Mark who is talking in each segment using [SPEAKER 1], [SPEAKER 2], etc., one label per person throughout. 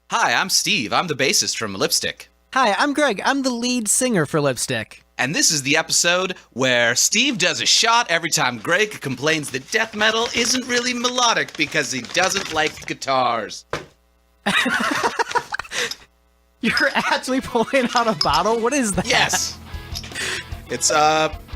[SPEAKER 1] Hi, I'm Steve. I'm the bassist from Lipstick.
[SPEAKER 2] Hi, I'm Greg. I'm the lead singer for Lipstick.
[SPEAKER 1] And this is the episode where Steve does a shot every time Greg complains that death metal isn't really melodic because he doesn't like guitars.
[SPEAKER 2] You're actually pulling out a bottle? What is that?
[SPEAKER 1] Yes. It's,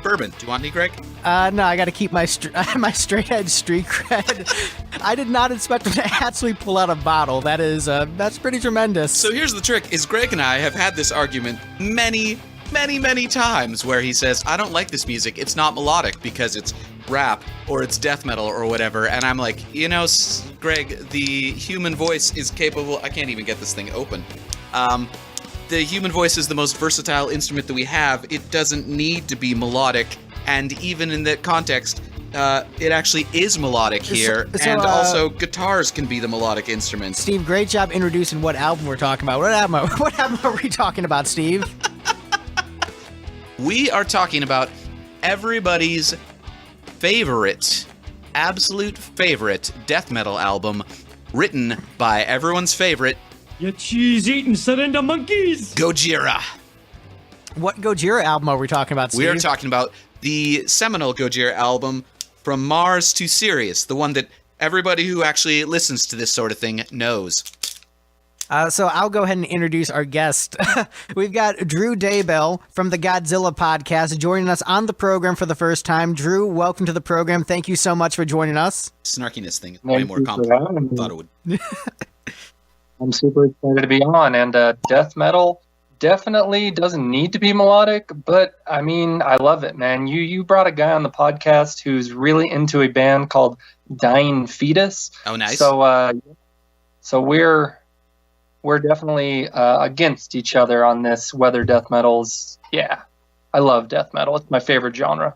[SPEAKER 1] bourbon. Do you want any, Greg?
[SPEAKER 2] No, I gotta keep my my straight edge street cred. I did not expect him to actually pull out a bottle. That's pretty tremendous.
[SPEAKER 1] So here's the trick, is Greg and I have had this argument many times where he says, I don't like this music, it's not melodic because it's rap or it's death metal or whatever, and I'm like, Greg, the human voice is capable, I can't even get this thing open. The human voice is the most versatile instrument that we have. It doesn't need to be melodic, and even in that context, it actually is melodic here, and also guitars can be the melodic instrument.
[SPEAKER 2] Steve, great job introducing what album we're talking about. What album are we talking about, Steve?
[SPEAKER 1] We are talking about everybody's favorite, absolute favorite death metal album, written by everyone's favorite,
[SPEAKER 3] you cheese-eating surrender monkeys!
[SPEAKER 1] Gojira.
[SPEAKER 2] What Gojira album are we talking about, Steve?
[SPEAKER 1] We are talking about the seminal Gojira album, From Mars to Sirius, the one that everybody who actually listens to this sort of thing knows.
[SPEAKER 2] So I'll go ahead and introduce our guest. We've got Drew Daybell from the Godzilla Podcast joining us on the program for the first time. Drew, welcome to the program. Thank you so much for joining us.
[SPEAKER 1] Snarkiness thing is way more complicated than I thought it would.
[SPEAKER 4] I'm super excited to be on, and death metal definitely doesn't need to be melodic, but I mean, I love it, man. You brought a guy on the podcast who's really into a band called Dying Fetus.
[SPEAKER 1] Oh, nice.
[SPEAKER 4] So we're definitely against each other on this, whether death metal's, yeah. I love death metal. It's my favorite genre.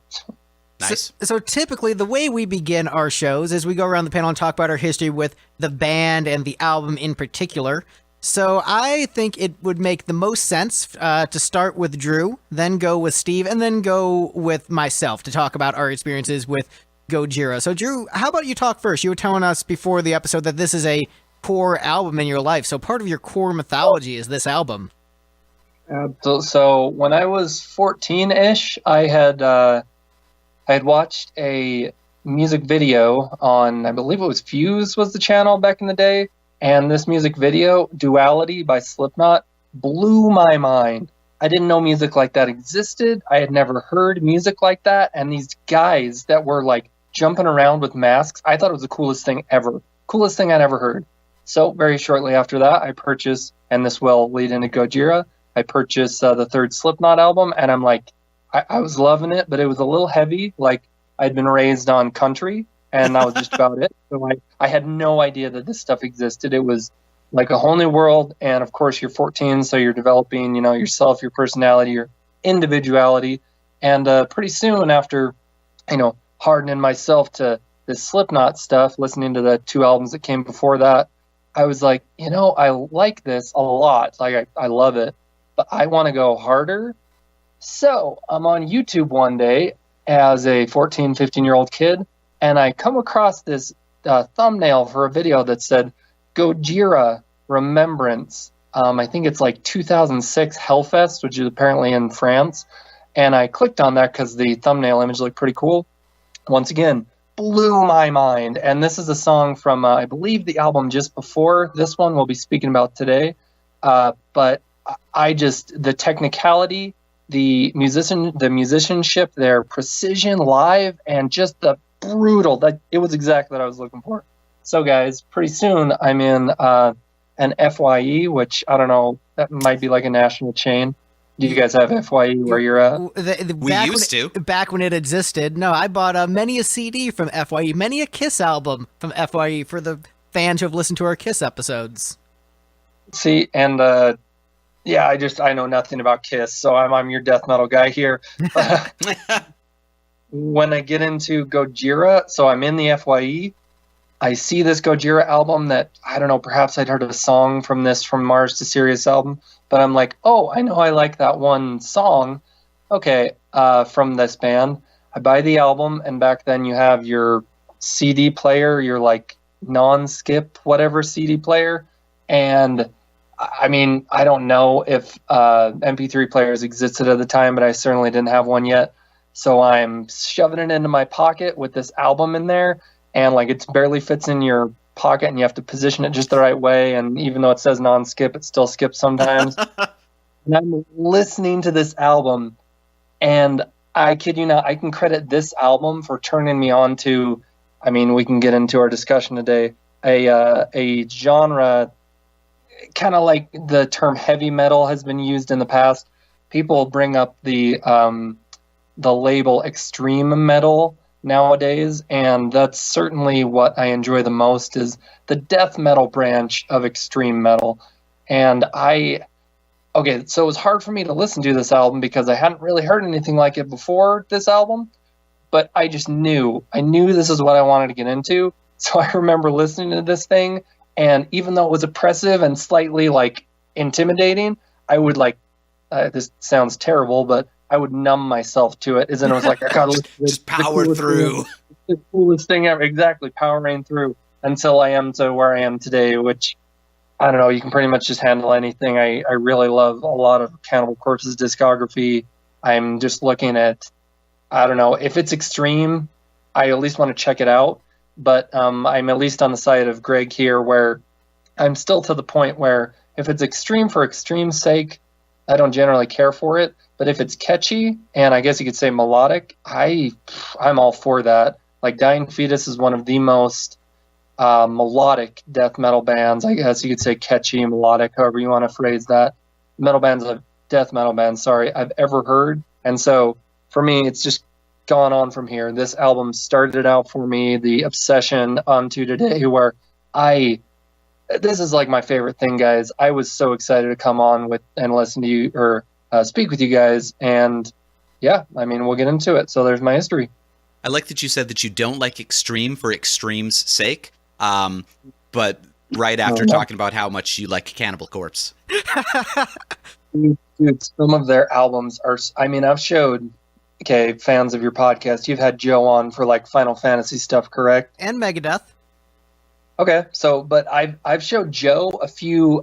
[SPEAKER 1] Nice.
[SPEAKER 2] So typically, the way we begin our shows is we go around the panel and talk about our history with the band and the album in particular. So I think it would make the most sense to start with Drew, then go with Steve, and then go with myself to talk about our experiences with Gojira. So Drew, how about you talk first? You were telling us before the episode that this is a core album in your life. So part of your core mythology is this album.
[SPEAKER 4] So when I was 14-ish, I had watched a music video on, I believe it was Fuse was the channel back in the day, and this music video, Duality by Slipknot, blew my mind. I didn't know music like that existed. I had never heard music like that, and these guys that were like jumping around with masks, I thought it was the coolest thing ever. Coolest thing I'd ever heard. So very shortly after that, I purchased, and this will lead into Gojira, I purchased the third Slipknot album, and I'm like, I was loving it, but it was a little heavy. Like, I'd been raised on country, and that was just about it. So I had no idea that this stuff existed. It was like a whole new world, and of course you're 14, so you're developing, yourself, your personality, your individuality, and pretty soon after, hardening myself to this Slipknot stuff, listening to the two albums that came before that, I was like, I like this a lot. Like, I love it, but I want to go harder. So I'm on YouTube one day as a 14, 15-year-old kid, and I come across this thumbnail for a video that said Gojira Remembrance. I think it's like 2006 Hellfest, which is apparently in France. And I clicked on that because the thumbnail image looked pretty cool. Once again, blew my mind. And this is a song from, I believe, the album just before this one we'll be speaking about today. But the technicality, the musicianship, their precision live, and just the brutal, it was exactly what I was looking for. So guys, pretty soon I'm in an FYE, which I don't know, that might be like a national chain. Do you guys have FYE where you're at?
[SPEAKER 1] We used to.
[SPEAKER 2] Back when it existed. No, I bought many a CD from FYE, many a Kiss album from FYE for the fans who have listened to our Kiss episodes.
[SPEAKER 4] See, and yeah, I know nothing about Kiss, so I'm your death metal guy here. When I get into Gojira, so I'm in the FYE, I see this Gojira album that, I don't know, perhaps I'd heard of a song from this From Mars to Sirius album, but I'm like, oh, I know I like that one song, okay, from this band. I buy the album, and back then you have your CD player, your like non-skip whatever CD player, and I mean, I don't know if MP3 players existed at the time, but I certainly didn't have one yet. So I'm shoving it into my pocket with this album in there, and like it barely fits in your pocket, and you have to position it just the right way. And even though it says non-skip, it still skips sometimes. And I'm listening to this album, and I kid you not, I can credit this album for turning me on to, I mean, we can get into our discussion today, a genre, kind of like the term heavy metal has been used in the past. People bring up the label extreme metal nowadays, and that's certainly what I enjoy the most, is the death metal branch of extreme metal. And so it was hard for me to listen to this album because I hadn't really heard anything like it before this album, but I knew this is what I wanted to get into. So I remember listening to this thing, and even though it was oppressive and slightly like intimidating, I would this sounds terrible, but I would numb myself to it. And it was like, I gotta
[SPEAKER 1] just power through.
[SPEAKER 4] The coolest thing ever. Exactly. Powering through until I am to where I am today, which, I don't know, you can pretty much just handle anything. I really love a lot of Cannibal Corpse's discography. I'm just looking at, I don't know, if it's extreme, I at least want to check it out. But I'm at least on the side of Greg here, where I'm still to the point where if it's extreme for extreme's sake, I don't generally care for it. But if it's catchy, and I guess you could say melodic, I'm all for that. Like Dying Fetus is one of the most melodic death metal bands. I guess you could say catchy, melodic, however you want to phrase that. Death metal bands, I've ever heard. And so for me, it's just gone on from here. This album started out for me, the obsession onto today, where this is like my favorite thing, guys. I was so excited to come on with and listen to you, or speak with you guys. And yeah, I mean, we'll get into it. So there's my history.
[SPEAKER 1] I like that you said that you don't like extreme for extreme's sake. But right after talking about how much you like Cannibal Corpse.
[SPEAKER 4] Dude, some of their albums are, I mean, I've showed, fans of your podcast, you've had Joe on for like Final Fantasy stuff, correct?
[SPEAKER 2] And Megadeth.
[SPEAKER 4] Okay, so, but I've showed Joe a few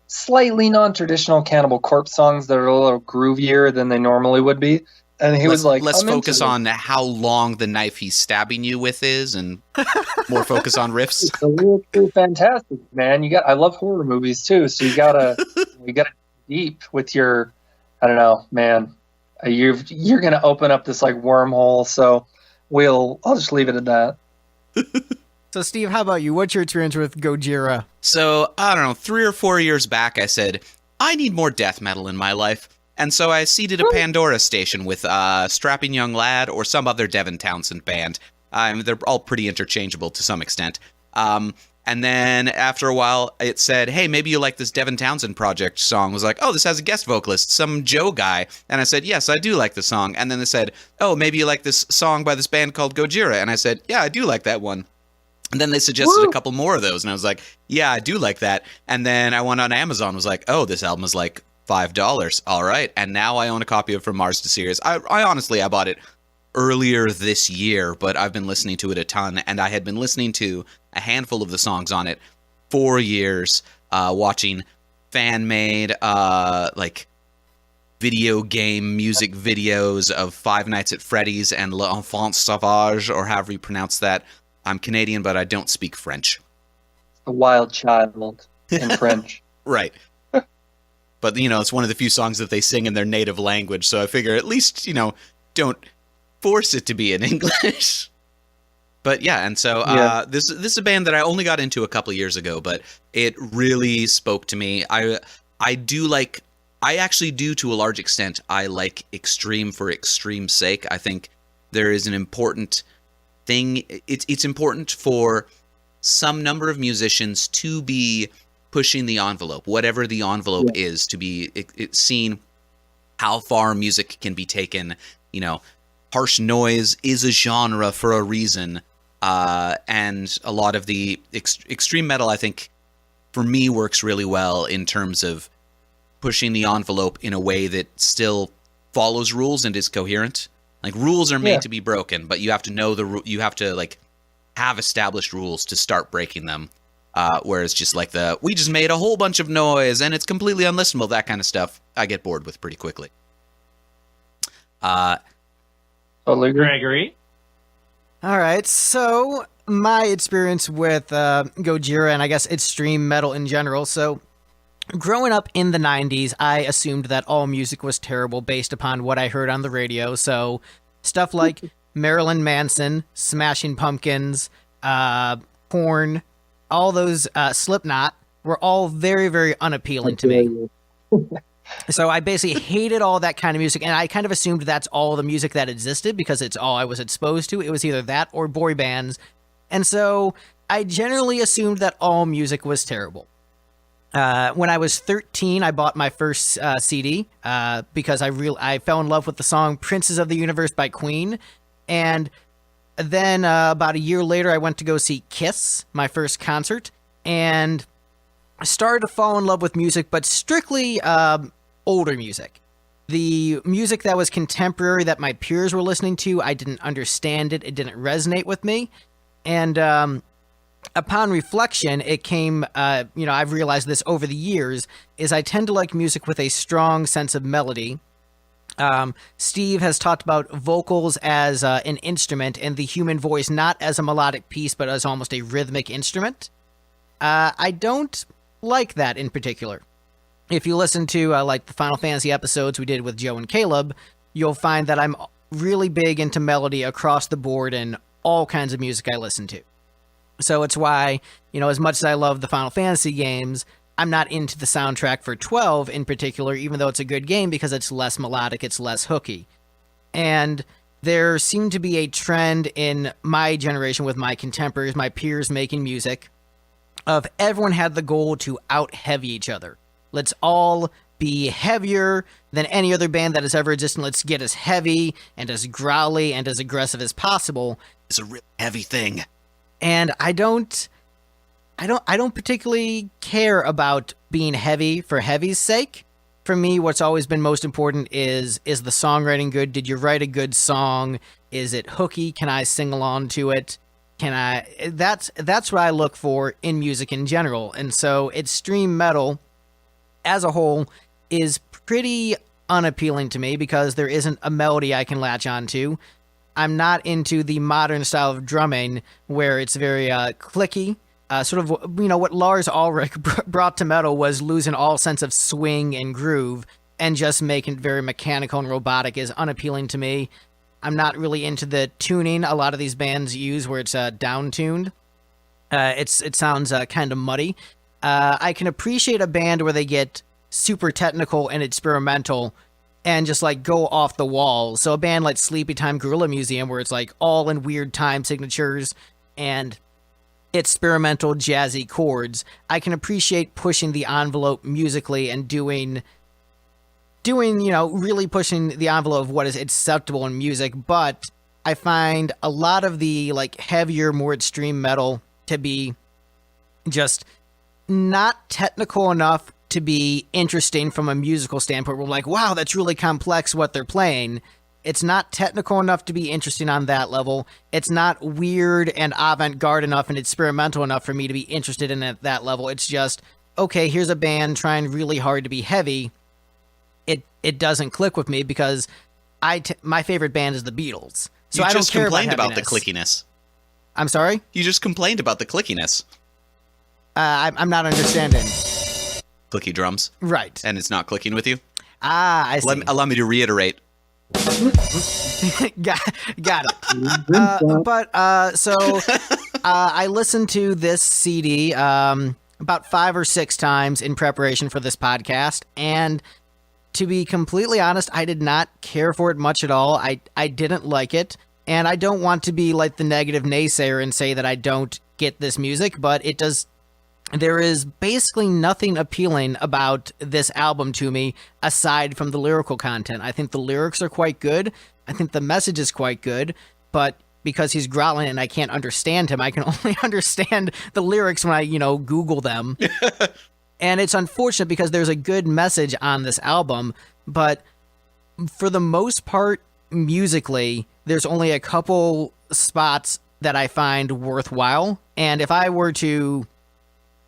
[SPEAKER 4] slightly non-traditional Cannibal Corpse songs that are a little groovier than they normally would be. And he was like,
[SPEAKER 1] let's focus on how long the knife he's stabbing you with is, and more focus on riffs.
[SPEAKER 4] It's a little too fantastic, man. I love horror movies too, so you gotta deep with your, I don't know, man. You're gonna open up this like wormhole, so I'll just leave it at that.
[SPEAKER 2] So Steve, how about you? What's your experience with Gojira?
[SPEAKER 1] So I don't know, 3 or 4 years back, I said I need more death metal in my life. And so I seeded a Pandora station with Strapping Young Lad or some other Devin Townsend band. They're all pretty interchangeable to some extent. And then after a while, it said, hey, maybe you like this Devin Townsend Project song. I was like, oh, this has a guest vocalist, some Joe guy. And I said, yes, I do like the song. And then they said, oh, maybe you like this song by this band called Gojira. And I said, yeah, I do like that one. And then they suggested a couple more of those. And I was like, yeah, I do like that. And then I went on Amazon and was like, oh, this album is like $5. All right. And now I own a copy of From Mars to Sirius. I honestly, I bought it earlier this year, but I've been listening to it a ton. And I had been listening to a handful of the songs on it for years, watching fan-made, like video game music videos of Five Nights at Freddy's and L'Enfant Sauvage, or however you pronounce that. I'm Canadian, but I don't speak French.
[SPEAKER 4] A wild child in French.
[SPEAKER 1] Right. But, it's one of the few songs that they sing in their native language, so I figure at least, don't force it to be in English. But yeah, and so this is a band that I only got into a couple years ago, but it really spoke to me. I actually do, to a large extent, I like extreme for extreme's sake. I think there is an important thing. It's important for some number of musicians to be pushing the envelope, whatever the envelope is, to be seen how far music can be taken. Harsh noise is a genre for a reason. And a lot of the extreme metal, I think, for me, works really well in terms of pushing the envelope in a way that still follows rules and is coherent. Like, rules are made to be broken, but you have to know you have to, like, have established rules to start breaking them. Whereas just like we just made a whole bunch of noise and it's completely unlistenable, that kind of stuff, I get bored with pretty quickly.
[SPEAKER 3] Gregory?
[SPEAKER 2] All right, so my experience with Gojira and I guess extreme metal in general. So growing up in the 90s, I assumed that all music was terrible based upon what I heard on the radio. So stuff like Marilyn Manson, Smashing Pumpkins, Korn, all those, Slipknot, were all very, very unappealing to me. So I basically hated all that kind of music, and I kind of assumed that's all the music that existed because it's all I was exposed to. It was either that or boy bands. And so I generally assumed that all music was terrible. When I was 13, I bought my first CD because I fell in love with the song Princes of the Universe by Queen. And then about a year later, I went to go see Kiss, my first concert, and I started to fall in love with music, but strictly older music. The music that was contemporary that my peers were listening to, I didn't understand it. It didn't resonate with me. And upon reflection, it came, I've realized this over the years, is I tend to like music with a strong sense of melody. Steve has talked about vocals as an instrument and the human voice not as a melodic piece, but as almost a rhythmic instrument. I don't like that in particular. If you listen to like the Final Fantasy episodes we did with Joe and Caleb, you'll find that I'm really big into melody across the board in all kinds of music I listen to. So it's why, as much as I love the Final Fantasy games, I'm not into the soundtrack for 12 in particular, even though it's a good game because it's less melodic, it's less hooky. And there seemed to be a trend in my generation with my contemporaries, my peers making music, of everyone had the goal to out-heavy each other. Let's all be heavier than any other band that has ever existed. Let's get as heavy and as growly and as aggressive as possible.
[SPEAKER 1] It's a really heavy thing.
[SPEAKER 2] And I don't particularly care about being heavy for heavy's sake. For me, what's always been most important is the songwriting good? Did you write a good song? Is it hooky? Can I sing along to it? That's what I look for in music in general. And so extreme metal as a whole is pretty unappealing to me because there isn't a melody I can latch onto. I'm not into the modern style of drumming where it's very clicky. Sort of, what Lars Ulrich brought to metal was losing all sense of swing and groove and just making it very mechanical and robotic is unappealing to me. I'm not really into the tuning a lot of these bands use where it's down-tuned. It sounds kind of muddy. I can appreciate a band where they get super technical and experimental and just like go off the wall. So a band like Sleepy Time Gorilla Museum where it's like all in weird time signatures and experimental jazzy chords. I can appreciate pushing the envelope musically and doing really pushing the envelope of what is acceptable in music, but I find a lot of the like heavier, more extreme metal to be just not technical enough to be interesting from a musical standpoint. We're like, wow, that's really complex what they're playing. It's not technical enough to be interesting on that level. It's not weird and avant-garde enough and experimental enough for me to be interested in it at that level. It's just, okay, here's a band trying really hard to be heavy. It doesn't click with me because my favorite band is the Beatles. So I don't care about
[SPEAKER 1] complained about the
[SPEAKER 2] heaviness.
[SPEAKER 1] clickiness.
[SPEAKER 2] I'm sorry?
[SPEAKER 1] You just complained about the clickiness.
[SPEAKER 2] I'm not understanding.
[SPEAKER 1] Clicky drums.
[SPEAKER 2] Right.
[SPEAKER 1] And it's not clicking with you?
[SPEAKER 2] I see.
[SPEAKER 1] Allow me to reiterate.
[SPEAKER 2] Got it. So I listened to this CD about 5 or 6 times in preparation for this podcast, and to be completely honest, I did not care for it much at all. I didn't like it, and I don't want to be like the negative naysayer and say that I don't get this music, but it does. There is basically nothing appealing about this album to me aside from the lyrical content. I think the lyrics are quite good. I think the message is quite good, but because he's growling and I can't understand him, I can only understand the lyrics when I, Google them. And it's unfortunate because there's a good message on this album, but for the most part, musically, there's only a couple spots that I find worthwhile. And if I were to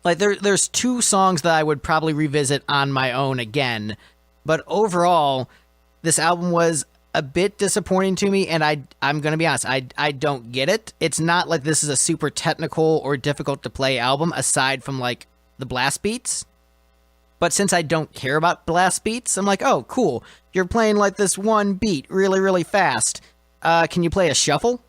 [SPEAKER 2] Like there's two songs that I would probably revisit on my own again, but overall, this album was a bit disappointing to me, and I'm gonna be honest, I don't get it. It's not like this is a super technical or difficult to play album aside from like the blast beats. But since I don't care about blast beats, I'm like, oh, cool. You're playing like this one beat really, really fast. Can you play a shuffle?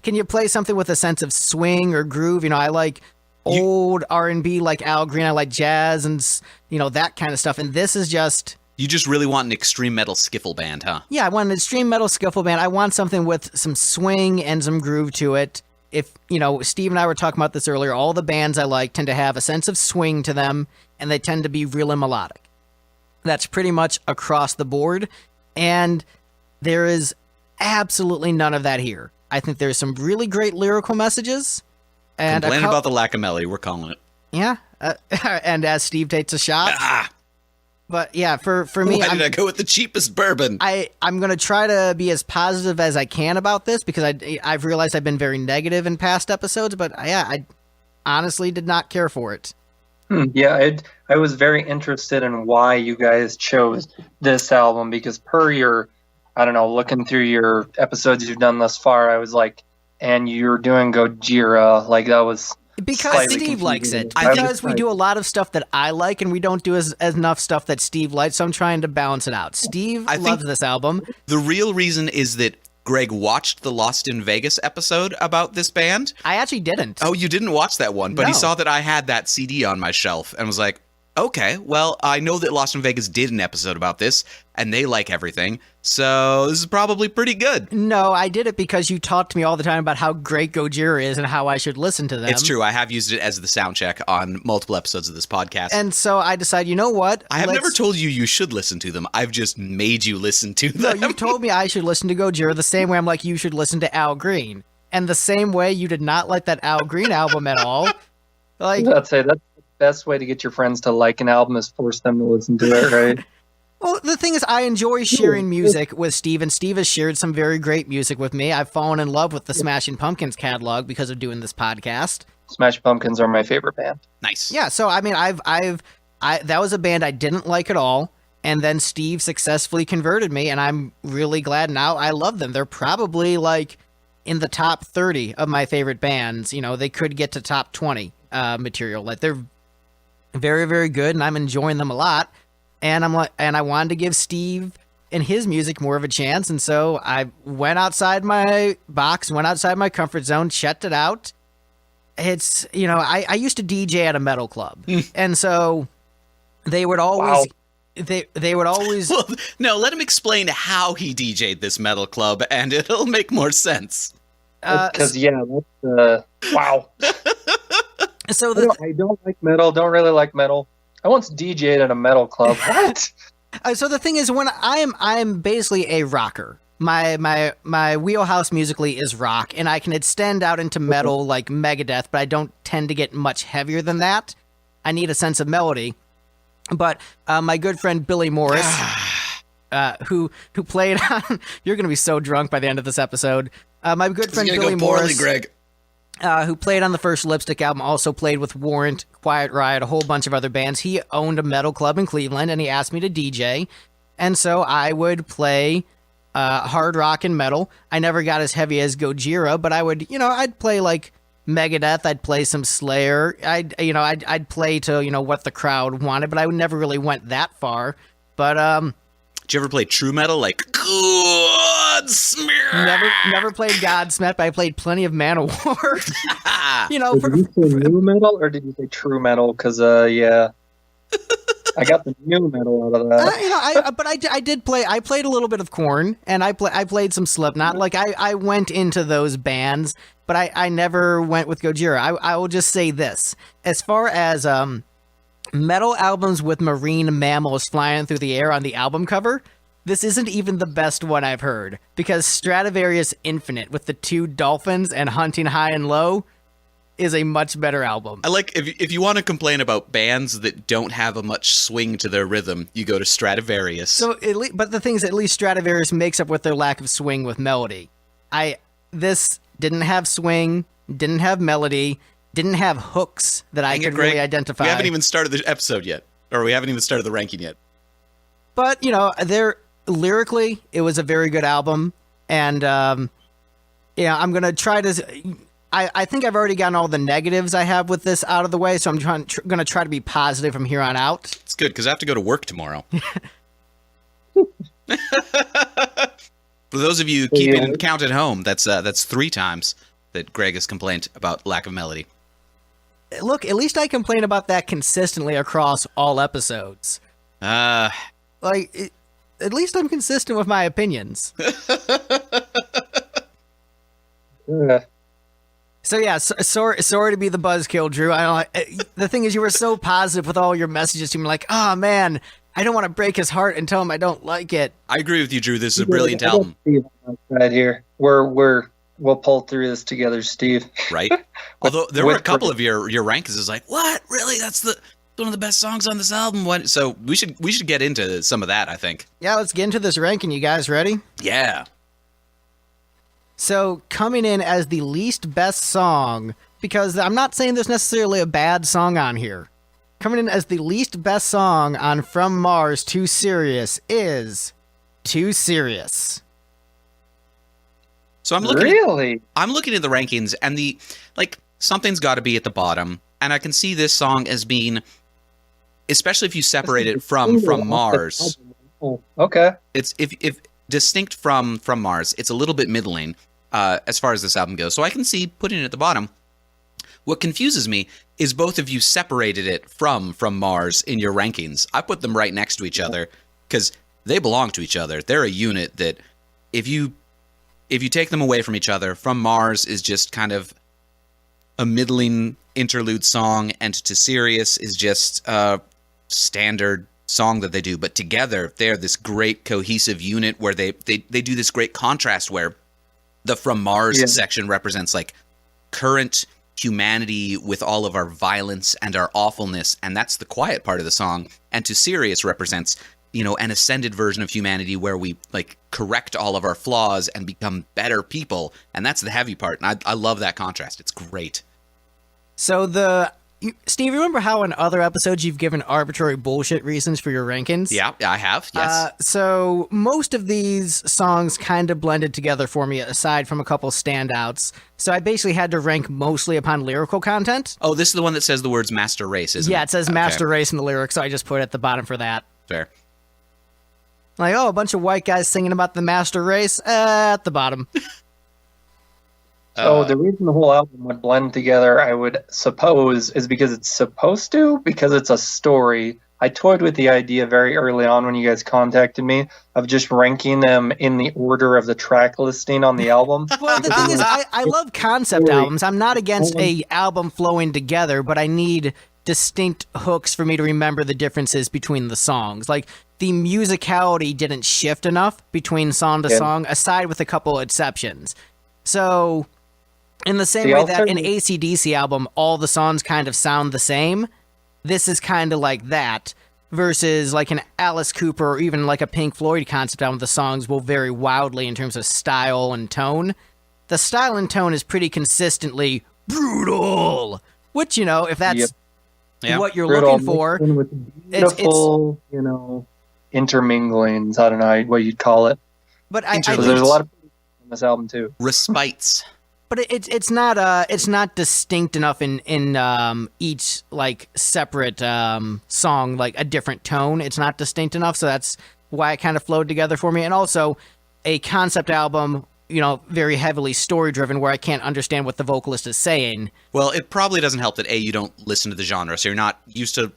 [SPEAKER 2] Can you play something with a sense of swing or groove? You know, I like old R&B like Al Green. I like jazz and, you know, that kind of stuff. And this is just...
[SPEAKER 1] You just really want an extreme metal skiffle band, huh?
[SPEAKER 2] Yeah, I want an extreme metal skiffle band. I want something with some swing and some groove to it. If, you know, Steve and I were talking about this earlier, all the bands I like tend to have a sense of swing to them, and they tend to be really melodic. That's pretty much across the board, and there is absolutely none of that here. I think there's some really great lyrical messages. And
[SPEAKER 1] Complain about the lack of melody, we're calling it.
[SPEAKER 2] Yeah, and as Steve takes a shot. But yeah, for me,
[SPEAKER 1] why did I go with the cheapest bourbon?
[SPEAKER 2] I'm going to try to be as positive as I can about this because I've realized I've been very negative in past episodes, but yeah, I honestly did not care for it.
[SPEAKER 4] Yeah, I was very interested in why you guys chose this album because per your, I don't know, looking through your episodes you've done thus far, I was like, and you're doing Gojira, like that was...
[SPEAKER 2] Because Steve likes it. Because we do a lot of stuff that I like, and we don't do as enough stuff that Steve likes, so I'm trying to balance it out. Steve loves this album.
[SPEAKER 1] The real reason is that Greg watched the Lost in Vegas episode about this band.
[SPEAKER 2] I actually didn't.
[SPEAKER 1] Oh, you didn't watch that one, but he saw that I had that CD on my shelf and was like, okay, well, I know that Lost in Vegas did an episode about this, and they like everything, so this is probably pretty good.
[SPEAKER 2] No, I did it because you talked to me all the time about how great Gojira is and how I should listen to them.
[SPEAKER 1] It's true. I have used it as the sound check on multiple episodes of this podcast.
[SPEAKER 2] And so I decided, you know what?
[SPEAKER 1] I have never told you should listen to them. I've just made you listen to them.
[SPEAKER 2] No, you told me I should listen to Gojira the same way I'm like, you should listen to Al Green. And the same way you did not like that Al Green album at all. Like,
[SPEAKER 4] I'd say that's the best way to get your friends to like an album is force them to listen to it, right?
[SPEAKER 2] Well, the thing is, I enjoy sharing music with Steve, and Steve has shared some very great music with me. I've fallen in love with the Smashing Pumpkins catalog because of doing this podcast.
[SPEAKER 4] Smash Pumpkins are my favorite band.
[SPEAKER 1] Nice.
[SPEAKER 2] Yeah, so I mean, that was a band I didn't like at all, and then Steve successfully converted me, and I'm really glad now. I love them. They're probably like in the top 30 of my favorite bands. You know, they could get to top 20 material. Like they're very, very good, and I'm enjoying them a lot. And I wanted to give Steve and his music more of a chance, and so I went outside my box, went outside my comfort zone, checked it out. It's, you know, I used to DJ at a metal club, and so they would always, they would always.
[SPEAKER 1] Well, no, let him explain how he DJ'd this metal club, and it'll make more sense.
[SPEAKER 4] Because that's wow.
[SPEAKER 2] So
[SPEAKER 4] I don't like metal. Don't really like metal. I once DJ'd at a metal club. What?
[SPEAKER 2] So the thing is, when I'm basically a rocker. My wheelhouse musically is rock, and I can extend out into metal like Megadeth, but I don't tend to get much heavier than that. I need a sense of melody. But my good friend Billy Morris, who played on, you're going to be so drunk by the end of this episode. My good friend Billy Morris,
[SPEAKER 1] Greg.
[SPEAKER 2] Who played on the first Lipstick album, also played with Warrant, Quiet Riot, a whole bunch of other bands. He owned a metal club in Cleveland, and he asked me to DJ. And so I would play hard rock and metal. I never got as heavy as Gojira, but I'd play like Megadeth. I'd play some Slayer. I'd play to, what the crowd wanted, but I never really went that far. But,
[SPEAKER 1] did you ever play true metal like Godsmack?
[SPEAKER 2] Never played Godsmack, but I played plenty of Manowar.
[SPEAKER 4] Did you say new metal or did you say true metal? Because I got the new metal out of that.
[SPEAKER 2] I did play. I played a little bit of Korn, and I played some Slipknot. Like I went into those bands, but I never went with Gojira. I will just say this: as far as metal albums with marine mammals flying through the air on the album cover, this isn't even the best one I've heard, because Stradivarius Infinite with the two dolphins and Hunting High and Low is a much better album.
[SPEAKER 1] I like, if you want to complain about bands that don't have a much swing to their rhythm, you go to Stradivarius.
[SPEAKER 2] So, but the thing is, at least Stradivarius makes up with their lack of swing with melody. This didn't have swing, didn't have melody. didn't have hooks that I
[SPEAKER 1] Dang it,
[SPEAKER 2] could really
[SPEAKER 1] Greg.
[SPEAKER 2] identify.
[SPEAKER 1] We haven't even started the episode yet, or we haven't even started the ranking yet.
[SPEAKER 2] But, lyrically, it was a very good album. And, I'm going to try to... I think I've already gotten all the negatives I have with this out of the way, so I'm going to try to be positive from here on out.
[SPEAKER 1] It's good, because I have to go to work tomorrow. For those of you keeping count at home, that's 3 times that Greg has complained about lack of melody.
[SPEAKER 2] Look, at least I complain about that consistently across all episodes. At least I'm consistent with my opinions. So yeah, sorry to be the buzzkill, Drew. The thing is, you were so positive with all your messages to me, like, oh man, I don't want to break his heart and tell him I don't like it.
[SPEAKER 1] I agree with you, Drew. This is a brilliant album.
[SPEAKER 4] Right here, we'll pull through this together, Steve.
[SPEAKER 1] Right. Although there were a couple of your rankings is like, what? Really? That's one of the best songs on this album. What? So we should get into some of that, I think.
[SPEAKER 2] Yeah, let's get into this ranking. You guys ready?
[SPEAKER 1] Yeah.
[SPEAKER 2] So coming in as the least best song, because I'm not saying there's necessarily a bad song on here. Coming in as the least best song on From Mars to Sirius is Too Serious.
[SPEAKER 1] So I'm looking
[SPEAKER 4] really?
[SPEAKER 1] I'm looking at the rankings, and something's got to be at the bottom, and I can see this song as being, especially if you separate it from Mars.
[SPEAKER 4] Oh, okay.
[SPEAKER 1] It's if distinct from Mars, it's a little bit middling as far as this album goes. So I can see putting it at the bottom. What confuses me is both of you separated it from Mars in your rankings. I put them right next to each other because they belong to each other. They're a unit that if you take them away from each other, From Mars is just kind of a middling interlude song, and To Sirius is just a standard song that they do. But together, they're this great cohesive unit where they do this great contrast where the From Mars section represents current humanity with all of our violence and our awfulness, and that's the quiet part of the song. And To Sirius represents an ascended version of humanity where we correct all of our flaws and become better people, and that's the heavy part. And I love that contrast. It's great.
[SPEAKER 2] So Steve, remember how in other episodes you've given arbitrary bullshit reasons for your rankings?
[SPEAKER 1] Yeah, I have. Yes.
[SPEAKER 2] So most of these songs kind of blended together for me, aside from a couple standouts. So I basically had to rank mostly upon lyrical content.
[SPEAKER 1] Oh, this is the one that says the words "master race," isn't it?
[SPEAKER 2] Yeah, it says "master race" in the lyrics, so I just put it at the bottom for that.
[SPEAKER 1] Fair.
[SPEAKER 2] A bunch of white guys singing about the master race at the bottom.
[SPEAKER 4] So the reason the whole album would blend together, I would suppose, is because it's supposed to, because it's a story. I toyed with the idea very early on when you guys contacted me of just ranking them in the order of the track listing on the album.
[SPEAKER 2] Well, the thing is, I love concept albums. I'm not against a album flowing together, but I need distinct hooks for me to remember the differences between the songs. The musicality didn't shift enough between song to song, aside with a couple exceptions. So, in the same way that an AC/DC album, all the songs kind of sound the same, this is kind of like that, versus an Alice Cooper or even a Pink Floyd concept album, the songs will vary wildly in terms of style and tone. The style and tone is pretty consistently brutal, which, if that's what you're
[SPEAKER 4] brutal,
[SPEAKER 2] looking for,
[SPEAKER 4] with beautiful, interminglings. I don't know what you'd call it.
[SPEAKER 2] But
[SPEAKER 4] there's a lot of on this album too.
[SPEAKER 1] Respites.
[SPEAKER 2] But it's not distinct enough in each separate song, a different tone. It's not distinct enough, so that's why it kind of flowed together for me. And also a concept album, very heavily story driven, where I can't understand what the vocalist is saying.
[SPEAKER 1] Well, it probably doesn't help that you don't listen to the genre, so you're not used to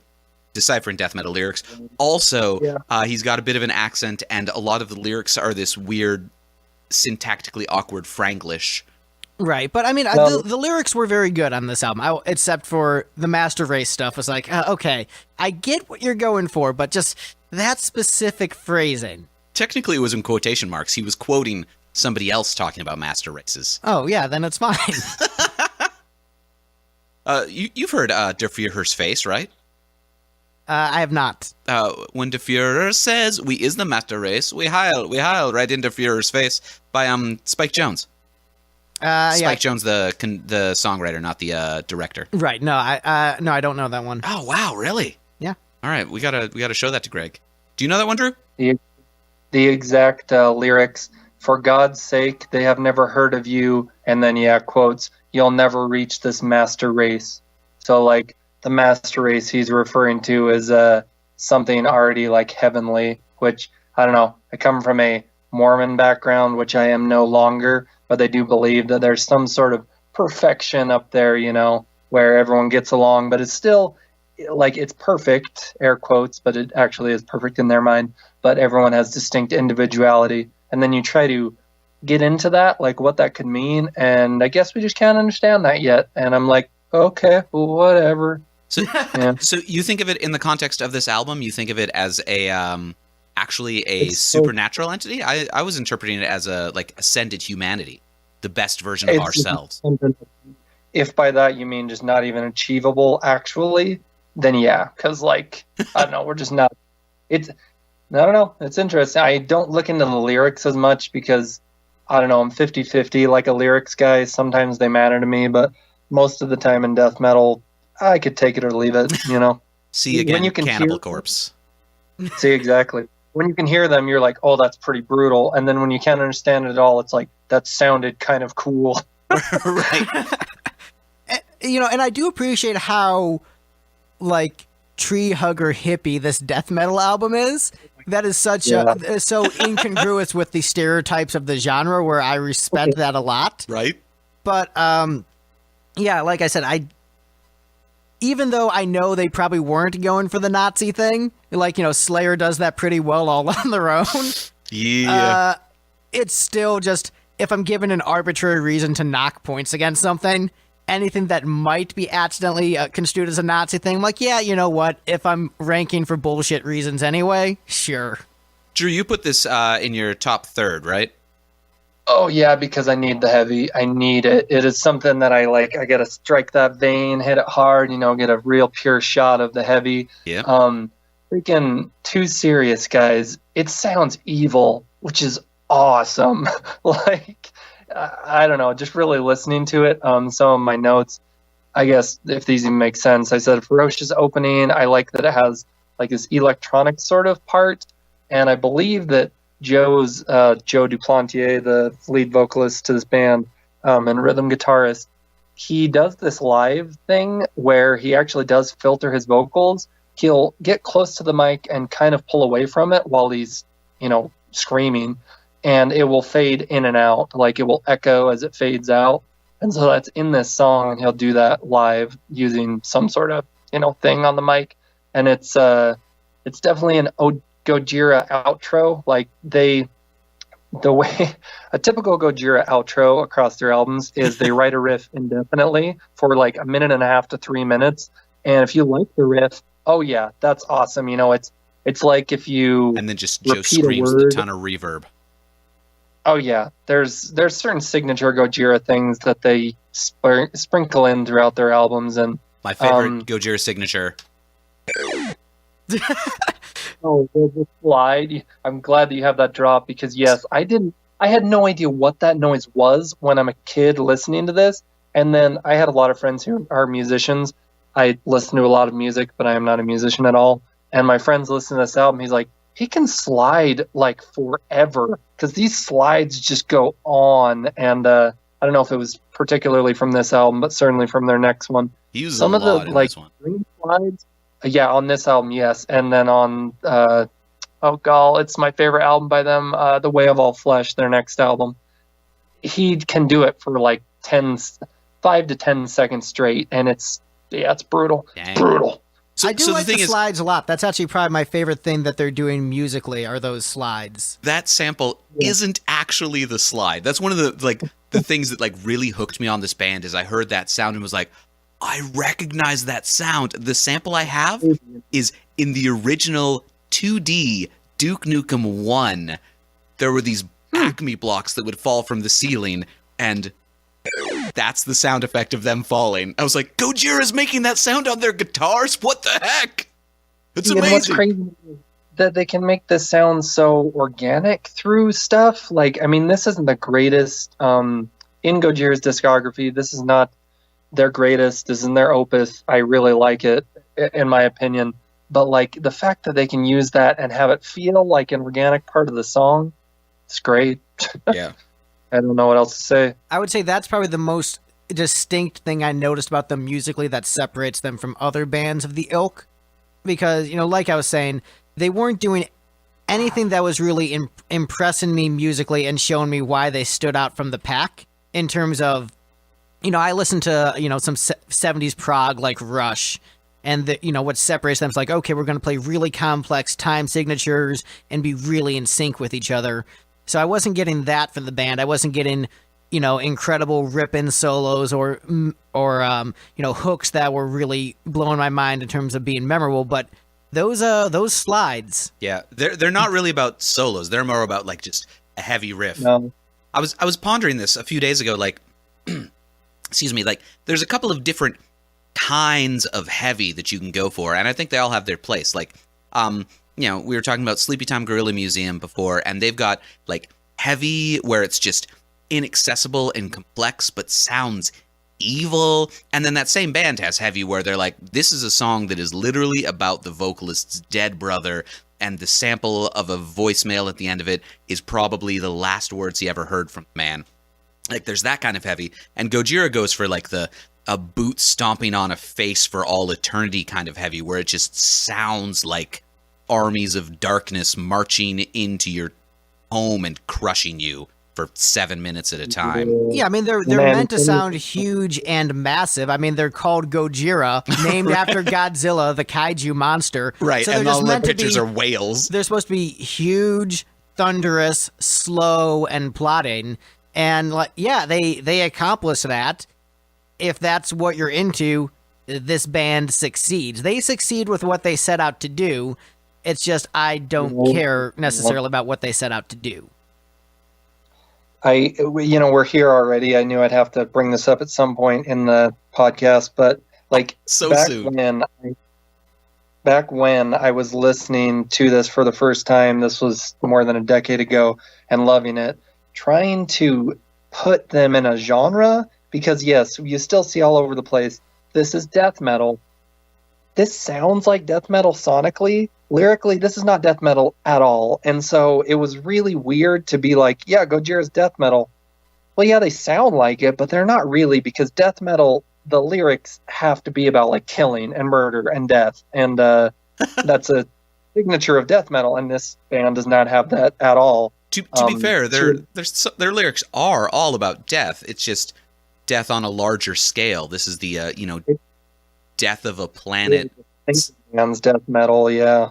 [SPEAKER 1] deciphering death metal lyrics. Also, he's got a bit of an accent, and a lot of the lyrics are this weird, syntactically awkward Franglish.
[SPEAKER 2] Right, but I mean, the lyrics were very good on this album, except for the Master Race stuff. Was okay, I get what you're going for, but just that specific phrasing.
[SPEAKER 1] Technically, it was in quotation marks. He was quoting somebody else talking about master races.
[SPEAKER 2] Oh, yeah, then it's fine.
[SPEAKER 1] You've heard Der Führer's face, right?
[SPEAKER 2] I have not.
[SPEAKER 1] When Der Führer says, "We is the master race," we heil right in Der Führer's face by Spike Jonze. Spike Jonze, the songwriter, not the director.
[SPEAKER 2] Right. No, I don't know that one.
[SPEAKER 1] Oh wow, really?
[SPEAKER 2] Yeah.
[SPEAKER 1] All right, we gotta show that to Greg. Do you know that one, Drew?
[SPEAKER 4] The exact lyrics. For God's sake, they have never heard of you. And then, quotes, you'll never reach this master race. So, like, the master race he's referring to is something already, like, heavenly, which, I don't know. I come from a Mormon background, which I am no longer, but they do believe that there's some sort of perfection up there, where everyone gets along, but it's still, like, it's perfect, air quotes, but it actually is perfect in their mind, but everyone has distinct individuality. And then you try to get into that, like what that could mean, and I guess we just can't understand that yet. And I'm like, okay, well, whatever.
[SPEAKER 1] So, so you think of it in the context of this album? You think of it as actually a supernatural entity? I was interpreting it as a ascended humanity, the best version of ourselves.
[SPEAKER 4] If by that you mean just not even achievable, actually, then yeah, because I don't know, we're just not. I don't know. It's interesting. I don't look into the lyrics as much because, I don't know, I'm 50-50 like a lyrics guy. Sometimes they matter to me, but most of the time in death metal, I could take it or leave it,
[SPEAKER 1] See again, when you can Cannibal Corpse.
[SPEAKER 4] See, exactly. When you can hear them, you're like, oh, that's pretty brutal. And then when you can't understand it at all, it's like, that sounded kind of cool.
[SPEAKER 1] Right.
[SPEAKER 2] And I do appreciate how, tree hugger hippie this death metal album is. That is so incongruous with the stereotypes of the genre, where I respect that a lot.
[SPEAKER 1] Right.
[SPEAKER 2] But like I said, even though I know they probably weren't going for the Nazi thing, Slayer does that pretty well all on their own.
[SPEAKER 1] Yeah.
[SPEAKER 2] It's still just, if I'm given an arbitrary reason to knock points against something, anything that might be accidentally construed as a Nazi thing, I'm like, yeah, you know what? If I'm ranking for bullshit reasons anyway, sure.
[SPEAKER 1] Drew, you put this in your top third, right?
[SPEAKER 4] Oh, yeah, because I need the heavy. I need it. It is something that I like. I got to strike that vein, hit it hard, get a real pure shot of the heavy.
[SPEAKER 1] Yeah.
[SPEAKER 4] Freaking Too Sirius, guys. It sounds evil, which is awesome. I don't know, just really listening to it. Some of my notes, I guess, if these even make sense, I said ferocious opening. I like that it has this electronic sort of part, and I believe that Joe Duplantier, the lead vocalist to this band and rhythm guitarist, he does this live thing where he actually does filter his vocals. He'll get close to the mic and kind of pull away from it while he's screaming, and it will fade in and out, it will echo as it fades out. And so that's in this song, and he'll do that live using some sort of, thing on the mic. And it's definitely an Gojira outro. The way a typical Gojira outro across their albums is they write a riff indefinitely for a minute and a half to 3 minutes. And if you like the riff, oh yeah, that's awesome. It's like if you
[SPEAKER 1] and then just Joe screams with a ton of reverb.
[SPEAKER 4] Oh yeah, there's certain signature Gojira things that they sprinkle in throughout their albums, and
[SPEAKER 1] my favorite Gojira signature.
[SPEAKER 4] Oh, the slide! I'm glad that you have that drop, because yes, I had no idea what that noise was when I'm a kid listening to this, and then I had a lot of friends who are musicians. I listen to a lot of music, but I am not a musician at all. And my friends listen to this album. He's like, he can slide forever, because these slides just go on. And I don't know if it was particularly from this album, but certainly from their next one.
[SPEAKER 1] He uses some of the this one.
[SPEAKER 4] Green slides. Yeah, on this album, yes. And then on it's my favorite album by them, The Way of All Flesh, their next album. He can do it for 5 to 10 seconds straight, and it's brutal.
[SPEAKER 1] Dang.
[SPEAKER 4] It's brutal.
[SPEAKER 2] I do like the slides a lot. That's actually probably my favorite thing that they're doing musically, are those slides.
[SPEAKER 1] That sample isn't actually the slide. That's one of the things that really hooked me on this band, is I heard that sound and was like, I recognize that sound. The sample I have is in the original 2D Duke Nukem 1. There were these Acme blocks that would fall from the ceiling, and that's the sound effect of them falling. I was like, Gojira's making that sound on their guitars? What the heck? It's amazing.
[SPEAKER 4] What's crazy is that they can make this sound so organic through stuff. This isn't the greatest in Gojira's discography. This is not their greatest. This isn't their opus. I really like it, in my opinion. But like the fact that they can use that and have it feel like an organic part of the song, it's great.
[SPEAKER 1] Yeah.
[SPEAKER 4] I don't know what else to say.
[SPEAKER 2] I would say that's probably the most distinct thing I noticed about them musically that separates them from other bands of the ilk. Because, you know, like I was saying, they weren't doing anything that was really impressing me musically and showing me why they stood out from the pack in terms of, you know, I listened to, you know, some 70s prog like Rush, and the, you know, what separates them is like, okay, we're going to play really complex time signatures and be really in sync with each other. So I wasn't getting that from the band. I wasn't getting, you know, incredible rip-in solos or you know, hooks that were really blowing my mind in terms of being memorable. But those slides,
[SPEAKER 1] Yeah, they're not really about solos. They're more about like just a heavy riff.
[SPEAKER 4] No.
[SPEAKER 1] I was pondering this a few days ago. Like, excuse me. Like, there's a couple of different kinds of heavy that you can go for, and I think they all have their place. Like, you know, we were talking about Sleepy Time Gorilla Museum before, and they've got like heavy where it's just inaccessible and complex, but sounds evil. And then that same band has heavy where they're like, this is a song that is literally about the vocalist's dead brother, and the sample of a voicemail at the end of it is probably the last words he ever heard from the man. Like, there's that kind of heavy. And Gojira goes for like a boot stomping on a face for all eternity kind of heavy, where it just sounds like armies of darkness marching into your home and crushing you for 7 minutes at a time.
[SPEAKER 2] yeah, I mean, they're meant to sound huge and massive. I mean, they're called Gojira, named after Godzilla, the kaiju monster.
[SPEAKER 1] Right,
[SPEAKER 2] So
[SPEAKER 1] and
[SPEAKER 2] they're
[SPEAKER 1] all
[SPEAKER 2] just
[SPEAKER 1] the
[SPEAKER 2] meant to
[SPEAKER 1] pictures
[SPEAKER 2] be-
[SPEAKER 1] are whales.
[SPEAKER 2] They're supposed to be huge, thunderous, slow, and plotting. And like, yeah, they accomplish that. If that's what you're into, this band succeeds. They succeed with what they set out to do. It's just I don't care necessarily about what they set out to do.
[SPEAKER 4] You know, we're here already. I knew I'd have to bring this up at some point in the podcast, but like
[SPEAKER 1] So
[SPEAKER 4] back
[SPEAKER 1] soon.
[SPEAKER 4] when I was listening to this for the first time, this was more than a decade ago, and loving it, trying to put them in a genre, because yes, you still see all over the place, this is death metal. This sounds like death metal sonically. Lyrically, this is not death metal at all. And so it was really weird to be like, yeah, Gojira's death metal. Well, yeah, they sound like it, but they're not really, because death metal, the lyrics have to be about like killing and murder and death. And that's a signature of death metal. And this band does not have that at all.
[SPEAKER 1] To be fair, their lyrics are all about death. It's just death on a larger scale. This is the you know, death of a planet.
[SPEAKER 4] Band's death metal, yeah.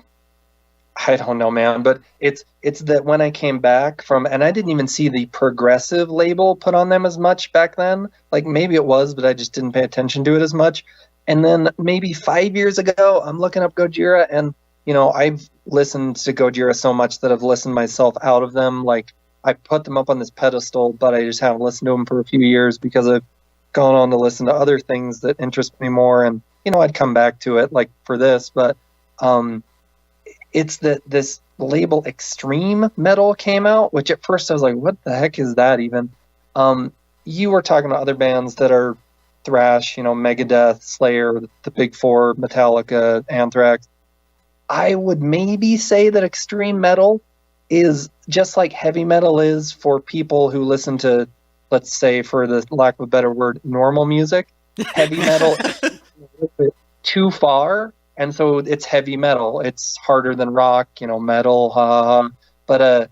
[SPEAKER 4] I don't know, man, but it's that when I came back from, and I didn't even see the progressive label put on them as much back then. Like maybe it was, but I just didn't pay attention to it as much. And then maybe 5 years ago, I'm looking up Gojira, and you know, I've listened to Gojira so much that I've listened myself out of them. Like I put them up on this pedestal, but I just haven't listened to them for a few years because I've gone on to listen to other things that interest me more. And you know, I'd come back to it like for this, but it's that this label extreme metal came out, which at first I was like, what the heck is that even? You were talking about other bands that are thrash, you know, Megadeth, Slayer, the Big Four, Metallica, Anthrax. I would maybe say that extreme metal is just like heavy metal is for people who listen to, let's say, for the lack of a better word, normal music. Heavy metal too far, and so it's heavy metal. It's harder than rock, you know, metal, but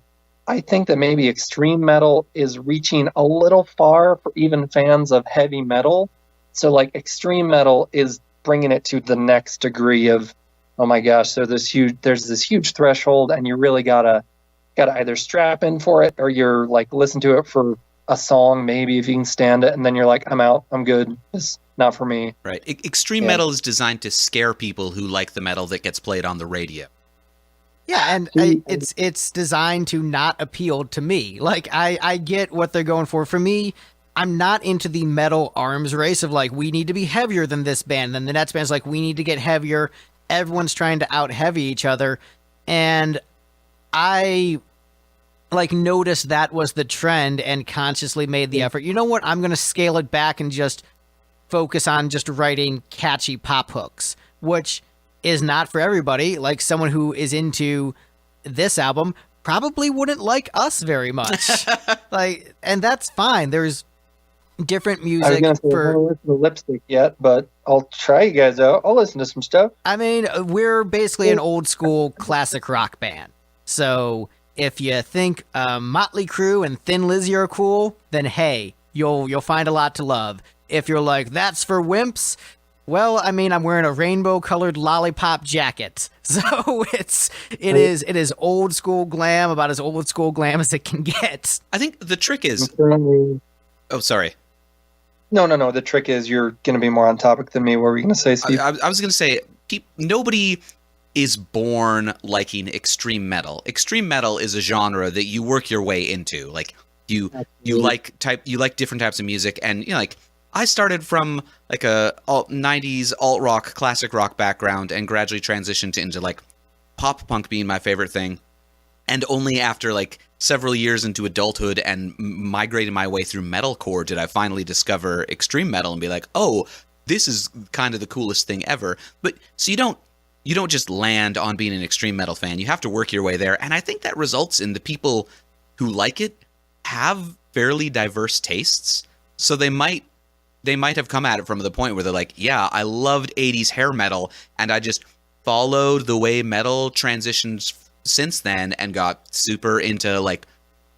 [SPEAKER 4] I think that maybe extreme metal is reaching a little far for even fans of heavy metal. So like extreme metal is bringing it to the next degree of, oh my gosh, there's this huge threshold, and you really gotta either strap in for it, or you're like listen to it for a song maybe if you can stand it, and then you're like, I'm out, I'm good, it's not for me.
[SPEAKER 1] Right. Extreme metal is designed to scare people who like the metal that gets played on the radio.
[SPEAKER 2] Yeah, and it's designed to not appeal to me. Like I get what they're going for. For me, I'm not into the metal arms race of like, we need to be heavier than this band. Then the next band's like, we need to get heavier. Everyone's trying to out heavy each other. And I like noticed that was the trend and consciously made the effort. You know what? I'm going to scale it back and just focus on just writing catchy pop hooks, which is not for everybody. Like someone who is into this album probably wouldn't like us very much. And that's fine. There's different music
[SPEAKER 4] I was gonna say, I haven't listened to Lipstick yet, but I'll try you guys out. I'll listen to some stuff.
[SPEAKER 2] I mean, we're basically an old school classic rock band. So if you think Motley Crue and Thin Lizzy are cool, then hey, you'll find a lot to love. If you're like, that's for wimps, well, I mean, I'm wearing a rainbow-colored lollipop jacket, so it is old school glam, about as old school glam as it can get.
[SPEAKER 1] I think the trick is. Oh, sorry.
[SPEAKER 4] No. The trick is you're going to be more on topic than me. What were you going to say, Steve?
[SPEAKER 1] I was going to say, nobody is born liking extreme metal. Extreme metal is a genre that you work your way into. Like you like different types of music, and like. I started from like a 90s alt rock, classic rock background and gradually transitioned into like pop punk being my favorite thing. And only after like several years into adulthood and migrating my way through metalcore did I finally discover extreme metal and be like, oh, this is kind of the coolest thing ever. But so you don't just land on being an extreme metal fan. You have to work your way there. And I think that results in the people who like it have fairly diverse tastes. So they might have come at it from the point where they're like, yeah, I loved 80s hair metal, and I just followed the way metal transitions since then and got super into like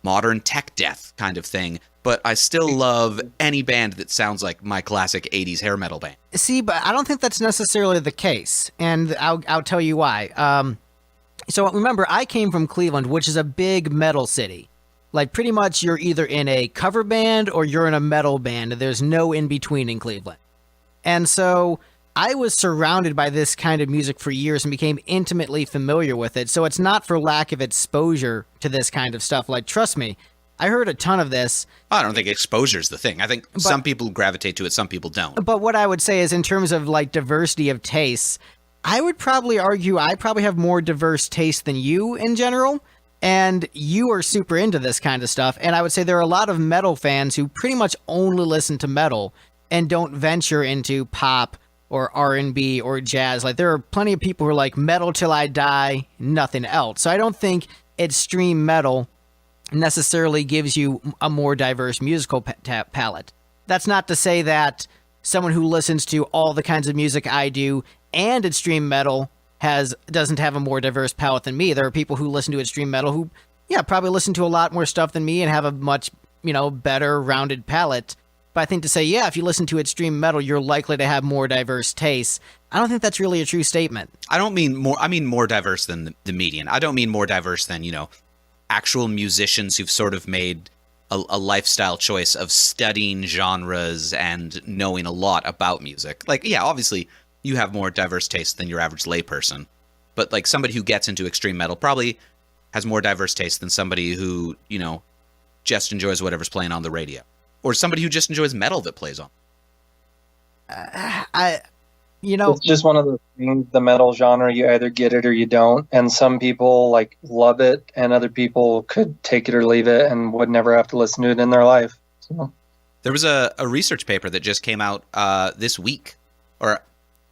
[SPEAKER 1] modern tech death kind of thing. But I still love any band that sounds like my classic 80s hair metal band.
[SPEAKER 2] See, but I don't think that's necessarily the case, and I'll tell you why. So remember, I came from Cleveland, which is a big metal city. Like, pretty much you're either in a cover band or you're in a metal band. There's no in-between in Cleveland. And so I was surrounded by this kind of music for years and became intimately familiar with it. So it's not for lack of exposure to this kind of stuff. Like, trust me, I heard a ton of this.
[SPEAKER 1] I don't think exposure's the thing. I think some people gravitate to it, some people don't.
[SPEAKER 2] But what I would say is, in terms of, like, diversity of tastes, I would probably argue I probably have more diverse taste than you in general. And you are super into this kind of stuff. And I would say there are a lot of metal fans who pretty much only listen to metal and don't venture into pop or R&B or jazz. Like, there are plenty of people who are like, metal till I die, nothing else. So I don't think extreme metal necessarily gives you a more diverse musical palette. That's not to say that someone who listens to all the kinds of music I do and extreme metal doesn't have a more diverse palette than me. There are people who listen to extreme metal who, probably listen to a lot more stuff than me and have a much, better rounded palette. But I think to say, if you listen to extreme metal, you're likely to have more diverse tastes. I don't think that's really a true statement.
[SPEAKER 1] I don't mean more. I mean more diverse than the median. I don't mean more diverse than, actual musicians who've sort of made a lifestyle choice of studying genres and knowing a lot about music. Like, obviously, you have more diverse taste than your average layperson. But like somebody who gets into extreme metal probably has more diverse taste than somebody who, just enjoys whatever's playing on the radio. Or somebody who just enjoys metal that plays on.
[SPEAKER 4] It's just one of those things, the metal genre, you either get it or you don't. And some people like love it, and other people could take it or leave it and would never have to listen to it in their life. So.
[SPEAKER 1] There was a research paper that just came out this week, or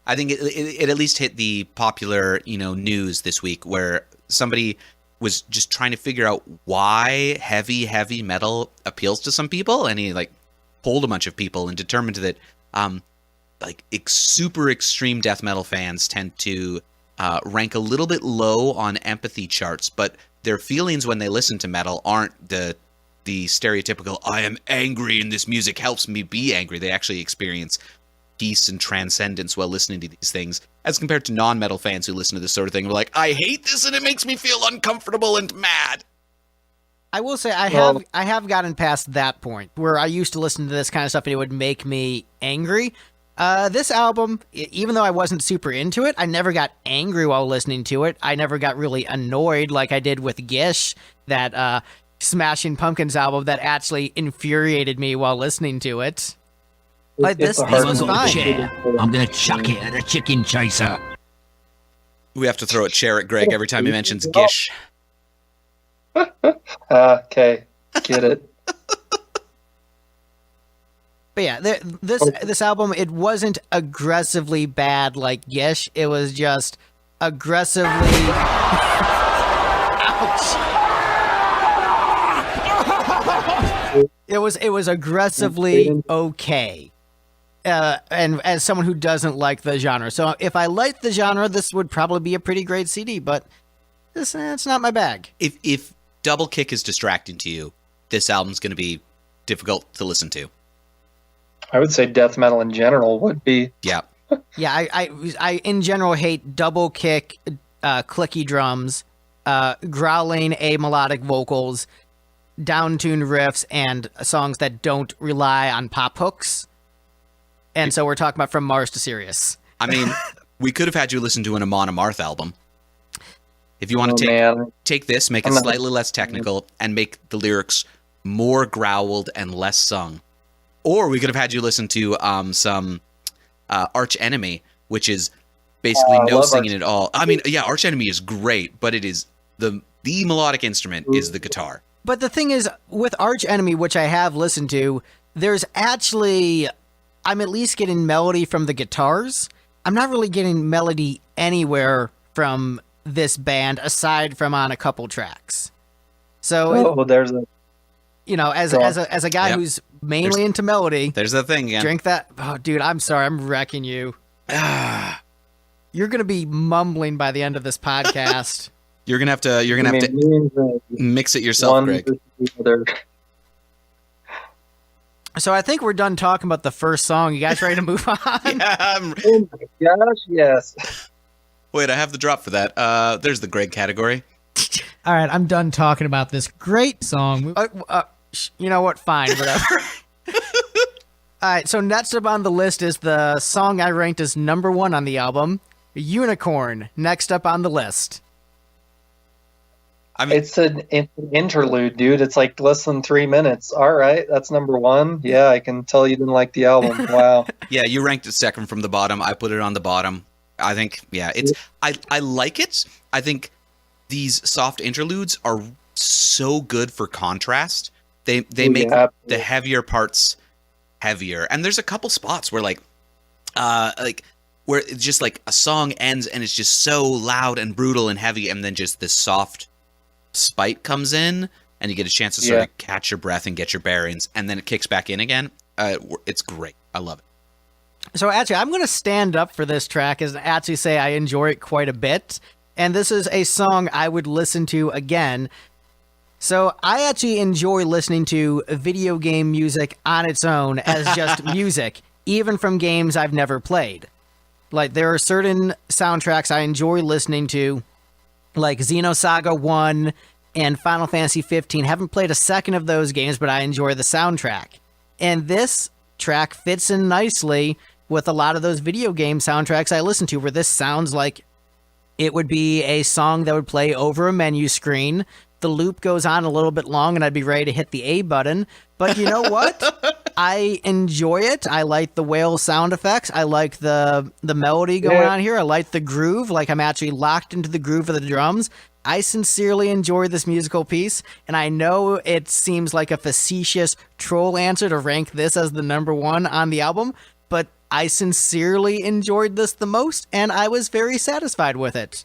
[SPEAKER 1] I think it at least hit the popular, news this week, where somebody was just trying to figure out why heavy metal appeals to some people, and he like polled a bunch of people and determined that super extreme death metal fans tend to rank a little bit low on empathy charts, but their feelings when they listen to metal aren't the stereotypical "I am angry and this music helps me be angry." They actually experience peace and transcendence while listening to these things, as compared to non-metal fans who listen to this sort of thing. We're like, I hate this and it makes me feel uncomfortable and mad.
[SPEAKER 2] I will say I have gotten past that point where I used to listen to this kind of stuff and it would make me angry. This album, even though I wasn't super into it, I never got angry while listening to it. I never got really annoyed like I did with Gish, that Smashing Pumpkins album that actually infuriated me while listening to it. Like this was fine.
[SPEAKER 3] I'm gonna chuck it at a chicken chaser.
[SPEAKER 1] We have to throw a chair at Greg every time he mentions Gish.
[SPEAKER 4] Okay, get it.
[SPEAKER 2] But yeah, this album, it wasn't aggressively bad like Gish. It was just aggressively. Ouch. It was aggressively okay. And as someone who doesn't like the genre, so if I liked the genre, this would probably be a pretty great CD. But it's not my bag.
[SPEAKER 1] If Double Kick is distracting to you, this album's going to be difficult to listen to.
[SPEAKER 4] I would say death metal in general would be.
[SPEAKER 1] Yeah.
[SPEAKER 2] Yeah, I in general hate double kick, clicky drums, growling melodic vocals, down-tuned riffs, and songs that don't rely on pop hooks. And so we're talking about From Mars to Sirius.
[SPEAKER 1] I mean, we could have had you listen to an Amon Amarth album. If you want to take this, make it slightly less technical, and make the lyrics more growled and less sung. Or we could have had you listen to some Arch Enemy, which is basically no singing at all. I mean, yeah, Arch Enemy is great, but it is the melodic instrument is the guitar.
[SPEAKER 2] But the thing is, with Arch Enemy, which I have listened to, there's actually, I'm at least getting melody from the guitars. I'm not really getting melody anywhere from this band, aside from on a couple tracks. So,
[SPEAKER 4] there's a.
[SPEAKER 2] You know, as a guy who's mainly into melody,
[SPEAKER 1] there's that thing again.
[SPEAKER 2] Drink that. Oh, dude, I'm sorry, I'm wrecking you. You're gonna be mumbling by the end of this podcast.
[SPEAKER 1] You're gonna have to mix it yourself, Greg.
[SPEAKER 2] So I think we're done talking about the first song. You guys ready to move on?
[SPEAKER 1] Yeah,
[SPEAKER 4] oh my gosh, yes.
[SPEAKER 1] Wait, I have the drop for that. There's the Greg category.
[SPEAKER 5] All right, I'm done talking about this great song.
[SPEAKER 2] You know what? Fine, whatever. All right, so next up on the list is the song I ranked as number 1 on the album, Unicorn. Next up on the list.
[SPEAKER 4] I mean, it's an interlude, dude. It's like less than 3 minutes. All right, that's number 1. Yeah, I can tell you didn't like the album. Wow.
[SPEAKER 1] Yeah, you ranked it second from the bottom. I put it on the bottom. I think, I like it. I think these soft interludes are so good for contrast. They make the heavier parts heavier. And there's a couple spots where where it's just like a song ends and it's just so loud and brutal and heavy, and then just this soft spite comes in and you get a chance to sort of catch your breath and get your bearings, and then it kicks back in again. It's great. I love it.
[SPEAKER 2] So actually, I'm going to stand up for this track and actually say I enjoy it quite a bit. And this is a song I would listen to again. So I actually enjoy listening to video game music on its own as just music, even from games I've never played. Like, there are certain soundtracks I enjoy listening to, like Xenosaga 1 and Final Fantasy 15. Haven't played a second of those games, but I enjoy the soundtrack. And this track fits in nicely with a lot of those video game soundtracks I listen to, where this sounds like it would be a song that would play over a menu screen. The loop goes on a little bit long and I'd be ready to hit the A button. But you know what? I enjoy it. I like the whale sound effects. I like the melody going on here. I like the groove. Like, I'm actually locked into the groove of the drums. I sincerely enjoy this musical piece, and I know it seems like a facetious troll answer to rank this as the number 1 on the album, but I sincerely enjoyed this the most, and I was very satisfied with it.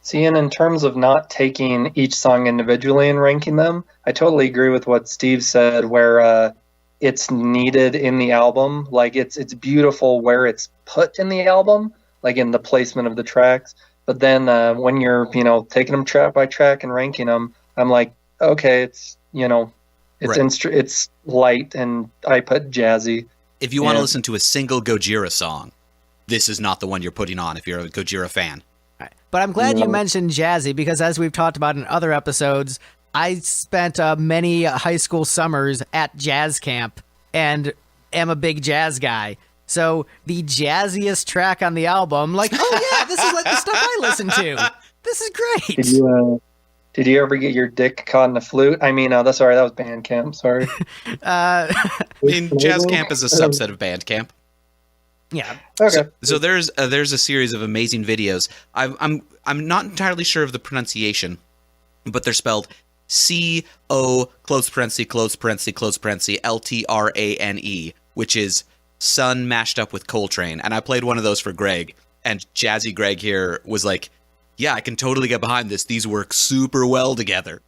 [SPEAKER 4] See, and in terms of not taking each song individually and ranking them, I totally agree with what Steve said, where it's needed in the album. Like, it's beautiful where it's put in the album, like in the placement of the tracks. But then when you're, taking them track by track and ranking them, I'm like, okay, it's, it's light, and I put jazzy.
[SPEAKER 1] If you want to listen to a single Gojira song, this is not the one you're putting on if you're a Gojira fan.
[SPEAKER 2] But I'm glad you mentioned jazzy, because as we've talked about in other episodes, I spent many high school summers at jazz camp and am a big jazz guy. So the jazziest track on the album, like, oh yeah, this is like the stuff I listen to. This is great.
[SPEAKER 4] Did you ever get your dick caught in a flute? I mean, that was band camp. Sorry.
[SPEAKER 1] I mean, jazz camp is a subset of band camp.
[SPEAKER 2] Yeah.
[SPEAKER 4] Okay.
[SPEAKER 1] So there's a series of amazing videos. I'm not entirely sure of the pronunciation, but they're spelled C-O close parenthesis, close parenthesis, close parenthesis, L-T-R-A-N-E, which is Sun mashed up with Coltrane. And I played one of those for Greg, and Jazzy Greg here was like, yeah, I can totally get behind this. These work super well together.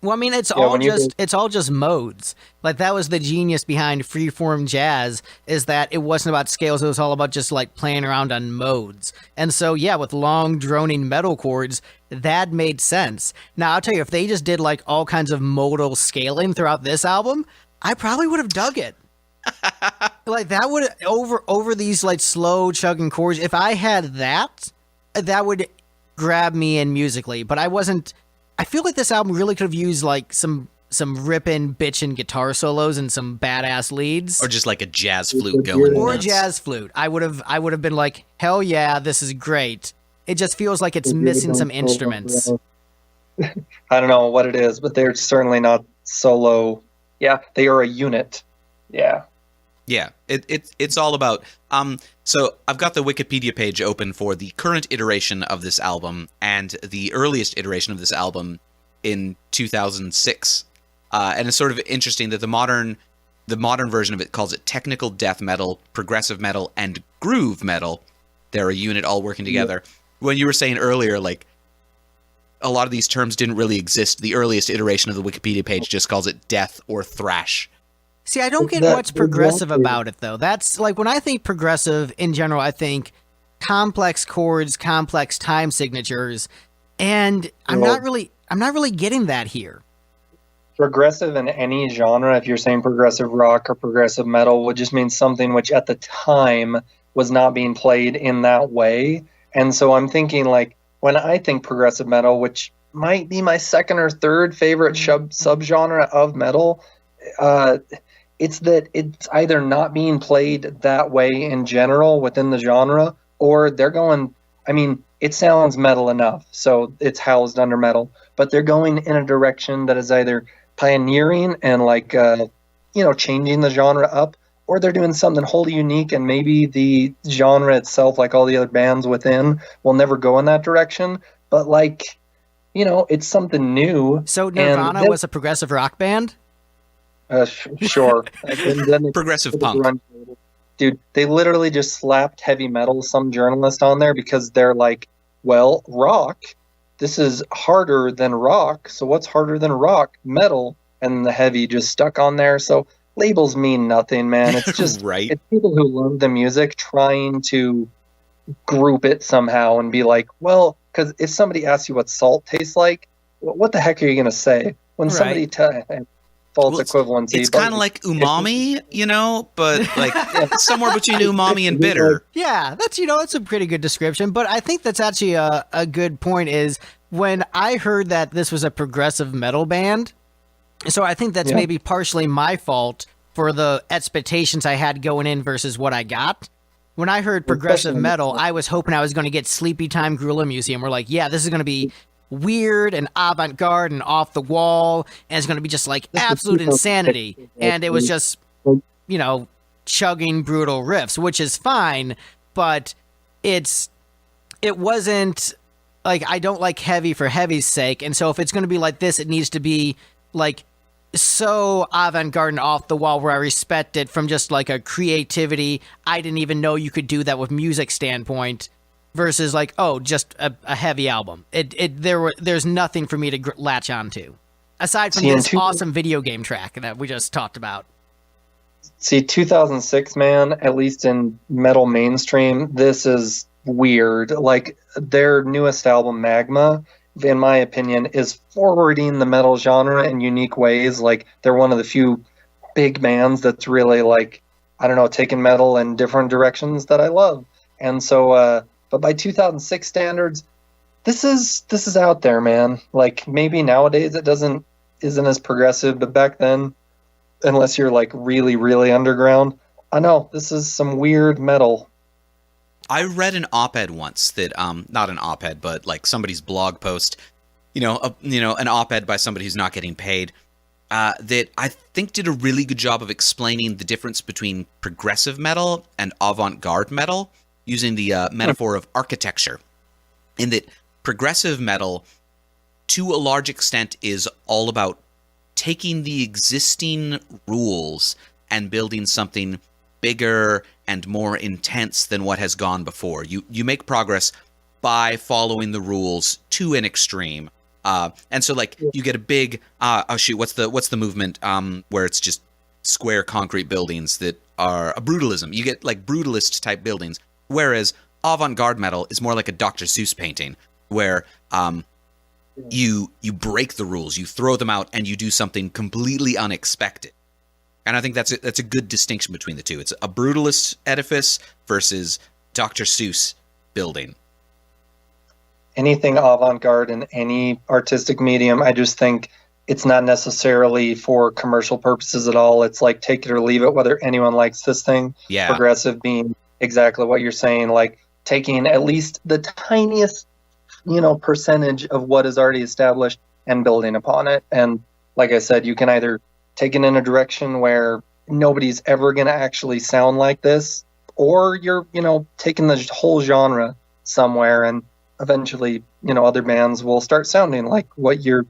[SPEAKER 2] Well, I mean, it's all just modes. Like, that was the genius behind freeform jazz, is that it wasn't about scales. It was all about just like playing around on modes. And so, yeah, with long droning metal chords, that made sense. Now, I'll tell you, if they just did like all kinds of modal scaling throughout this album, I probably would have dug it. Like, that would over these like slow chugging chords. If I had that, that would grab me in musically. But I feel like this album really could have used like some ripping, bitchin' guitar solos and some badass leads,
[SPEAKER 1] or just like a jazz flute going,
[SPEAKER 2] or
[SPEAKER 1] nuts.
[SPEAKER 2] a jazz flute. I would have been like, hell yeah, this is great. It just feels like it's missing some instruments.
[SPEAKER 4] I don't know what it is, but they're certainly not solo. Yeah, they are a unit. Yeah.
[SPEAKER 1] Yeah, it's all about. So I've got the Wikipedia page open for the current iteration of this album and the earliest iteration of this album in 2006, and it's sort of interesting that the modern version of it calls it technical death metal, progressive metal, and groove metal. They're a unit all working together. Yeah. When you were saying earlier, like, a lot of these terms didn't really exist. The earliest iteration of the Wikipedia page just calls it death or thrash.
[SPEAKER 2] See, I don't get what's progressive about it, though. That's like, when I think progressive in general, I think complex chords, complex time signatures, and I'm not really getting that here.
[SPEAKER 4] Progressive in any genre, if you're saying progressive rock or progressive metal, would just mean something which at the time was not being played in that way. And so I'm thinking, like, when I think progressive metal, which might be my second or third favorite subgenre of metal, it's that it's either not being played that way in general within the genre, or they're going, I mean, it sounds metal enough, so it's housed under metal, but they're going in a direction that is either pioneering and like, changing the genre up, or they're doing something wholly unique, and maybe the genre itself, like all the other bands within, will never go in that direction, but like, it's something new.
[SPEAKER 2] So Nirvana was a progressive rock band?
[SPEAKER 4] Sure.
[SPEAKER 1] Progressive punk.
[SPEAKER 4] Dude, they literally just slapped heavy metal, some journalist on there, because they're like, well, rock, this is harder than rock, so what's harder than rock? Metal. And the heavy just stuck on there. So labels mean nothing, man. It's just
[SPEAKER 1] right.
[SPEAKER 4] It's people who love the music trying to group it somehow and be like, well, because if somebody asks you what salt tastes like, what the heck are you going to say? When somebody false equivalency.
[SPEAKER 1] It's kind of like umami, but like somewhere between umami and bitter.
[SPEAKER 2] Yeah, that's a pretty good description. But I think that's actually a good point, is when I heard that this was a progressive metal band, so I think that's maybe partially my fault for the expectations I had going in versus what I got. When I heard progressive metal, I was hoping I was going to get Sleepy Time Gorilla Museum. We're like, yeah, this is going to be weird and avant-garde and off the wall, and it's going to be just like absolute insanity. And it was just, chugging brutal riffs, which is fine, but it wasn't like, I don't like heavy for heavy's sake. And so if it's going to be like this, it needs to be like so avant-garde and off the wall where I respect it from just like a creativity. I didn't even know you could do that with music standpoint. Versus like, just a heavy album. There's nothing for me to latch onto, aside from this awesome video game track that we just talked about.
[SPEAKER 4] See, 2006, man, at least in metal mainstream, this is weird. Like, their newest album, Magma, in my opinion, is forwarding the metal genre in unique ways. Like, they're one of the few big bands that's really, like, I don't know, taking metal in different directions that I love. And so, but by 2006 standards, this is out there, man. Like, maybe nowadays it isn't as progressive, but back then, unless you're like really, really underground, I know this is some weird metal.
[SPEAKER 1] I read an op-ed once that, not an op-ed, but like somebody's blog post, an op-ed by somebody who's not getting paid, that I think did a really good job of explaining the difference between progressive metal and avant-garde metal, using the metaphor of architecture, in that progressive metal to a large extent, is all about taking the existing rules and building something bigger and more intense than what has gone before. You make progress by following the rules to an extreme. And so like you get a big what's the movement where it's just square concrete buildings that are a brutalism. You get like brutalist type buildings, whereas avant-garde metal is more like a Dr. Seuss painting where you break the rules, you throw them out, and you do something completely unexpected. And I think that's a good distinction between the two. It's a brutalist edifice versus Dr. Seuss building.
[SPEAKER 4] Anything avant-garde in any artistic medium, I just think it's not necessarily for commercial purposes at all. It's like take it or leave it, whether anyone likes this thing.
[SPEAKER 1] Yeah.
[SPEAKER 4] Progressive being exactly what you're saying, like taking at least the tiniest, percentage of what is already established and building upon it. And like I said, you can either take it in a direction where nobody's ever going to actually sound like this, or you're, taking the whole genre somewhere, and eventually, other bands will start sounding like what you're,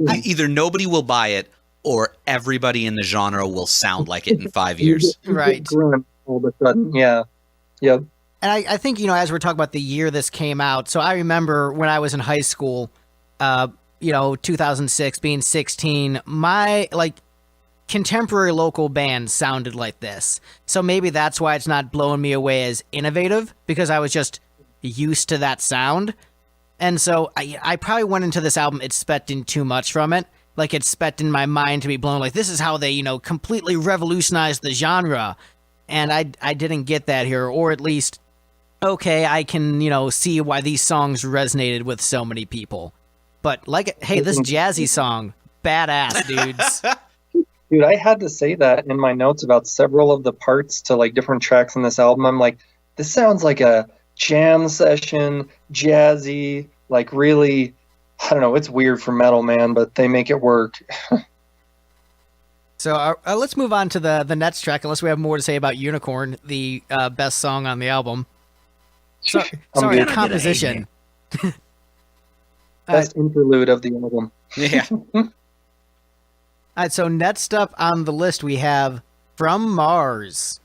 [SPEAKER 1] Either nobody will buy it, or everybody in the genre will sound like it in 5 years.
[SPEAKER 2] Right.
[SPEAKER 4] All of a sudden, yeah. Yep.
[SPEAKER 2] And I think, as we're talking about the year this came out, so I remember when I was in high school, 2006, being 16, my, contemporary local bands sounded like this. So maybe that's why it's not blowing me away as innovative, because I was just used to that sound. And so I probably went into this album expecting too much from it, expecting my mind to be blown, this is how they, completely revolutionized the genre. And I didn't get that here, or at least, okay, I can, see why these songs resonated with so many people. But, hey, this jazzy song, badass, dudes.
[SPEAKER 4] Dude, I had to say that in my notes about several of the parts to, different tracks in this album. I'm like, this sounds like a jam session, jazzy, really, I don't know, it's weird for metal, man, but they make it work.
[SPEAKER 2] So let's move on to the next track, unless we have more to say about Unicorn, the best song on the album. Sorry, composition.
[SPEAKER 4] Best interlude of the album.
[SPEAKER 1] Yeah.
[SPEAKER 2] All right, so next up on the list we have From Mars.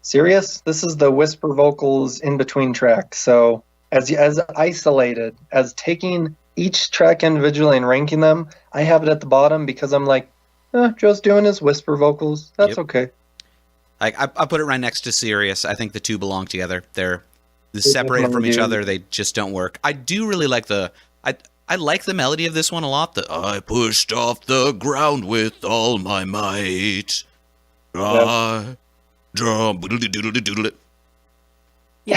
[SPEAKER 4] Sirius, this is the whisper vocals in between tracks. So as isolated, as taking each track individually and ranking them, I have it at the bottom because I'm like, Joe's doing his whisper vocals. That's okay.
[SPEAKER 1] I put it right next to Sirius. I think the two belong together. They're separated from each other. They just don't work. I do really like I like the melody of this one a lot. I pushed off the ground with all my might.
[SPEAKER 2] Yeah,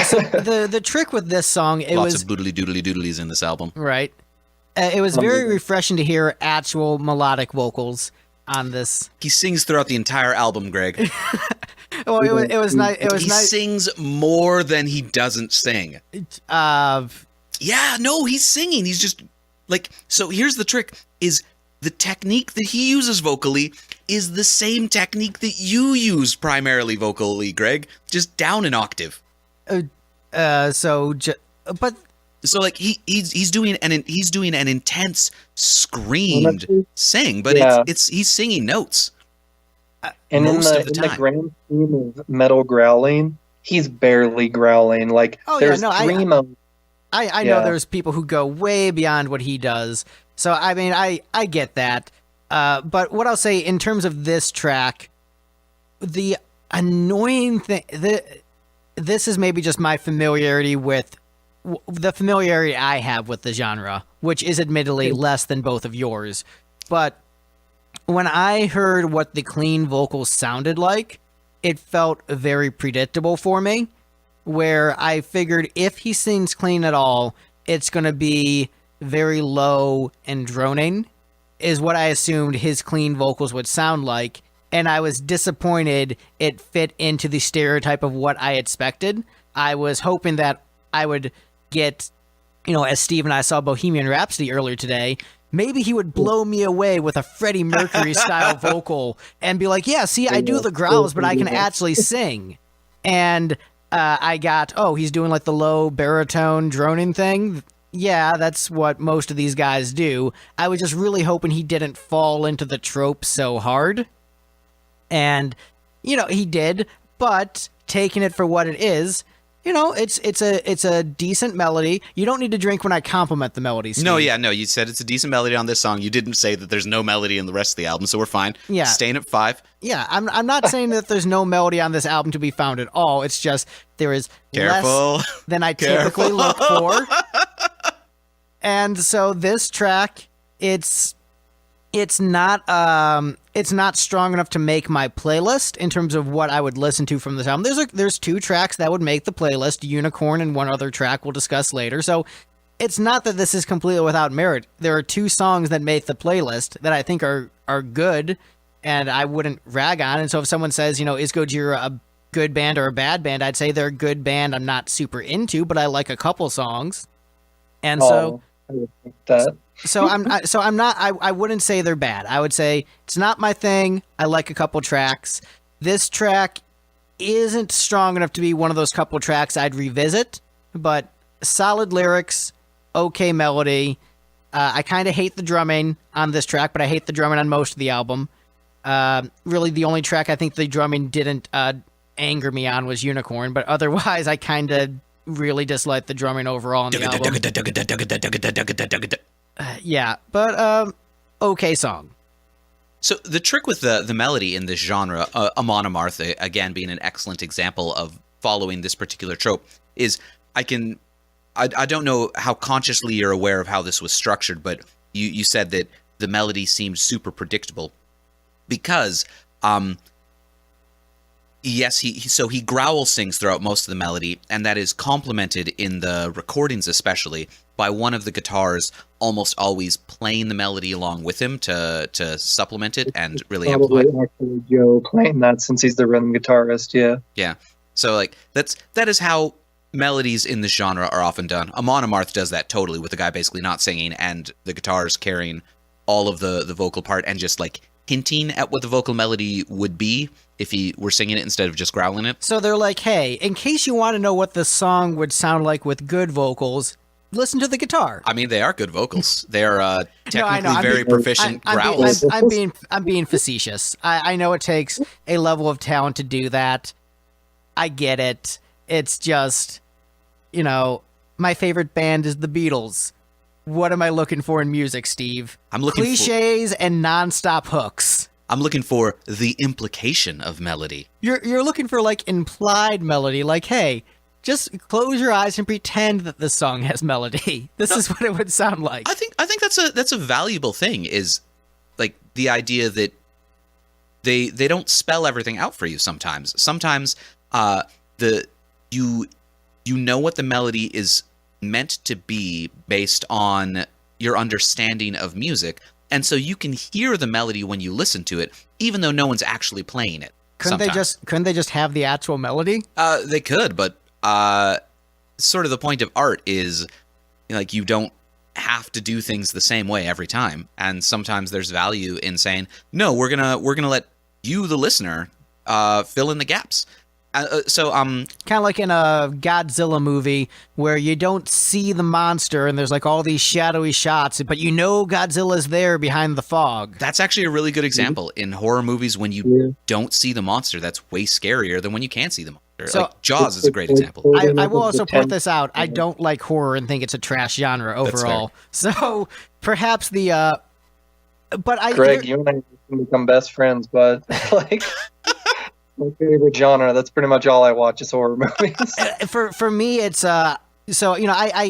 [SPEAKER 2] so the trick with this song,
[SPEAKER 1] lots of boodly doodly doodlies in this album.
[SPEAKER 2] Right. It was very refreshing to hear actual melodic vocals on this.
[SPEAKER 1] He sings throughout the entire album, Greg.
[SPEAKER 2] Well, it was nice. It was
[SPEAKER 1] he
[SPEAKER 2] nice.
[SPEAKER 1] sings more than he doesn't sing. Yeah, no, he's singing. He's just so here's the trick, is the technique that he uses vocally is the same technique that you use primarily vocally, Greg, just down an octave.
[SPEAKER 2] So
[SPEAKER 1] he's doing an intense screamed sing, but he's singing notes.
[SPEAKER 4] And in the grand scheme of metal growling, he's barely growling.
[SPEAKER 2] I know there's people who go way beyond what he does. So, I mean, I get that. But what I'll say in terms of this track, the annoying thing, this is maybe just my familiarity with the familiarity I have with the genre, which is admittedly less than both of yours. But when I heard what the clean vocals sounded like, it felt very predictable for me, where I figured if he sings clean at all, it's going to be very low and droning, is what I assumed his clean vocals would sound like. And I was disappointed it fit into the stereotype of what I expected. I was hoping that I would get, as Steve and I saw Bohemian Rhapsody earlier today, maybe he would blow me away with a Freddie Mercury style vocal and be like, yeah, see, I do the growls, but I can actually sing. And I got, he's doing the low baritone droning thing. yeah, that's what most of these guys do. I was just really hoping he didn't fall into the trope so hard. And, he did, but taking it for what it is, it's a decent melody. You don't need to drink when I compliment the melody, Steve.
[SPEAKER 1] No, you said it's a decent melody on this song. You didn't say that there's no melody in the rest of the album, so we're fine.
[SPEAKER 2] Yeah.
[SPEAKER 1] Staying at 5.
[SPEAKER 2] Yeah, I'm not saying that there's no melody on this album to be found at all. It's just there is
[SPEAKER 1] Careful.
[SPEAKER 2] less than I typically look for. And so this track, it's not strong enough to make my playlist in terms of what I would listen to from this album. There's 2 tracks that would make the playlist, Unicorn and one other track we'll discuss later. So it's not that this is completely without merit. There are 2 songs that make the playlist that I think are good and I wouldn't rag on. And so if someone says, is Gojira a good band or a bad band, I'd say they're a good band I'm not super into, but I like a couple songs. And so
[SPEAKER 4] I would think that.
[SPEAKER 2] I wouldn't say they're bad. I would say it's not my thing. I like a couple tracks. This track isn't strong enough to be one of those couple tracks I'd revisit, but solid lyrics, okay melody. I kind of hate the drumming on this track, but I hate the drumming on most of the album. Really, the only track I think the drumming didn't anger me on was Unicorn, but otherwise, I kind of really dislike the drumming overall on the album. Yeah, but okay song.
[SPEAKER 1] So the trick with the melody in this genre, Amon Amarth, again being an excellent example of following this particular trope, is I don't know how consciously you're aware of how this was structured, but you said that the melody seemed super predictable because yes, he growl sings throughout most of the melody, and that is complemented in the recordings especially by one of the guitars almost always playing the melody along with him to supplement it and really amplify.
[SPEAKER 4] Probably actually Joe playing that since he's the rhythm guitarist, yeah.
[SPEAKER 1] Yeah. So like that is how melodies in this genre are often done. Amon Amarth does that totally with the guy basically not singing and the guitars carrying all of the vocal part and just like hinting at what the vocal melody would be if he were singing it instead of just growling it.
[SPEAKER 2] So they're like, hey, in case you want to know what the song would sound like with good vocals, listen to the guitar.
[SPEAKER 1] I mean, they are good vocals. They are technically
[SPEAKER 2] No, I know.
[SPEAKER 1] very proficient growls.
[SPEAKER 2] I'm being facetious. I know it takes a level of talent to do that. I get it. It's just, my favorite band is the Beatles. What am I looking for in music, Steve?
[SPEAKER 1] I'm looking
[SPEAKER 2] cliches and nonstop hooks.
[SPEAKER 1] I'm looking for the implication of melody.
[SPEAKER 2] You're looking for like implied melody, like, hey, just close your eyes and pretend that the song has melody. This is what it would sound like.
[SPEAKER 1] I think that's a valuable thing, is like the idea that they don't spell everything out for you sometimes. Sometimes you know what the melody is meant to be based on your understanding of music, and so you can hear the melody when you listen to it, even though no one's actually playing it.
[SPEAKER 2] Couldn't they just have the actual melody?
[SPEAKER 1] They could, but sort of the point of art is like you don't have to do things the same way every time, and sometimes there's value in saying, no, we're gonna let you, the listener, fill in the gaps. Kind
[SPEAKER 2] of like in a Godzilla movie where you don't see the monster and there's like all these shadowy shots, but Godzilla's there behind the fog.
[SPEAKER 1] That's actually a really good example in horror movies. When you don't see the monster, that's way scarier than when you can see the monster.
[SPEAKER 2] So,
[SPEAKER 1] like Jaws is a great example.
[SPEAKER 2] I will also point this out. I don't like horror and think it's a trash genre overall. So perhaps Greg,
[SPEAKER 4] you and I can become best friends, but like my favorite genre, that's pretty much all I watch is horror movies.
[SPEAKER 2] For me, it's I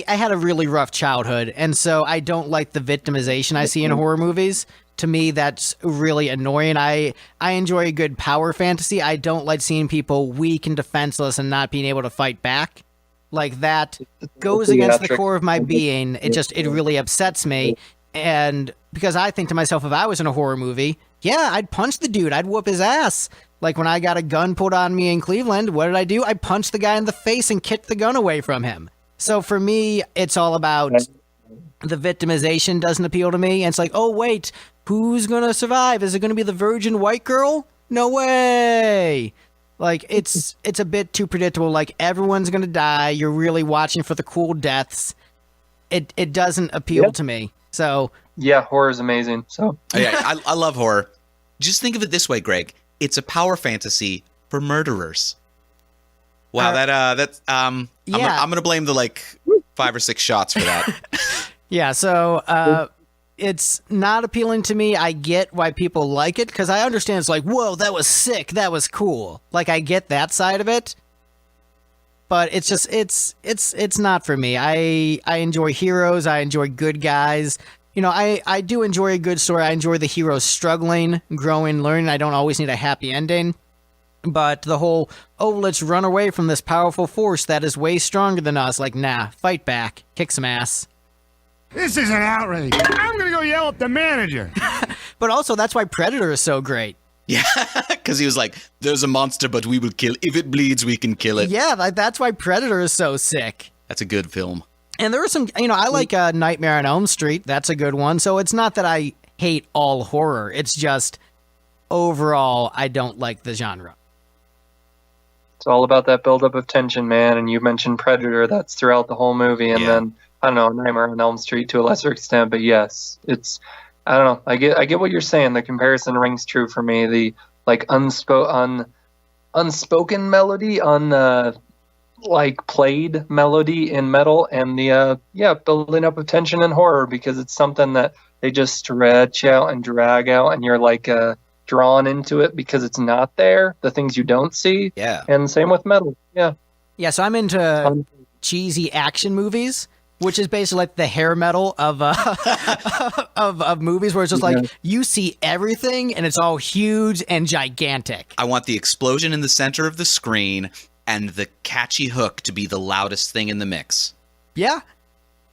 [SPEAKER 2] had a really rough childhood, and so I don't like the victimization I see in horror movies. To me, that's really annoying. I enjoy a good power fantasy. I don't like seeing people weak and defenseless and not being able to fight back. Like, that goes against the core of my being. It really upsets me. And because I think to myself, if I was in a horror movie, yeah, I'd punch the dude. I'd whoop his ass. Like when I got a gun pulled on me in Cleveland, what did I do? I punched the guy in the face and kicked the gun away from him. So for me, it's all about the victimization doesn't appeal to me. And it's like, oh, wait, who's going to survive? Is it going to be the virgin white girl? No way. Like, it's a bit too predictable. Like, everyone's going to die. You're really watching for the cool deaths. it doesn't appeal to me. So
[SPEAKER 4] Yeah, horror is amazing. So
[SPEAKER 1] Oh, yeah, I love horror. Just think of it this way, Greg. It's a power fantasy for murderers. Wow, I'm gonna blame the 5 or 6 shots for that.
[SPEAKER 2] yeah, so it's not appealing to me. I get why people like it because I understand it's like, whoa, that was sick, that was cool. Like I get that side of it, but it's just it's not for me. I enjoy heroes. I enjoy good guys. I do enjoy a good story. I enjoy the heroes struggling, growing, learning. I don't always need a happy ending. But the whole, let's run away from this powerful force that is way stronger than us. Like, nah, fight back. Kick some ass.
[SPEAKER 6] This is an outrage. I'm gonna go yell at the manager.
[SPEAKER 2] But also, that's why Predator is so great.
[SPEAKER 1] Yeah, because he was like, there's a monster, but we will kill. If it bleeds, we can kill it.
[SPEAKER 2] Yeah, that's why Predator is so sick.
[SPEAKER 1] That's a good film.
[SPEAKER 2] And there are some, I like Nightmare on Elm Street. That's a good one. So it's not that I hate all horror. It's just, overall, I don't like the genre.
[SPEAKER 4] it's all about that buildup of tension, man. And you mentioned Predator. That's throughout the whole movie. And then, I don't know, Nightmare on Elm Street to a lesser extent. But yes, it's, I don't know. I get what you're saying. The comparison rings true for me. The unspoken melody, played melody in metal, and the building up of tension in horror, because it's something that they just stretch out and drag out, and you're drawn into it because it's not there, the things you don't see.
[SPEAKER 1] Yeah.
[SPEAKER 4] And same with metal. Yeah.
[SPEAKER 2] Yeah, so I'm into cheesy action movies, which is basically like the hair metal of of movies, where it's just you see everything and it's all huge and gigantic.
[SPEAKER 1] I want the explosion in the center of the screen and the catchy hook to be the loudest thing in the mix.
[SPEAKER 2] Yeah.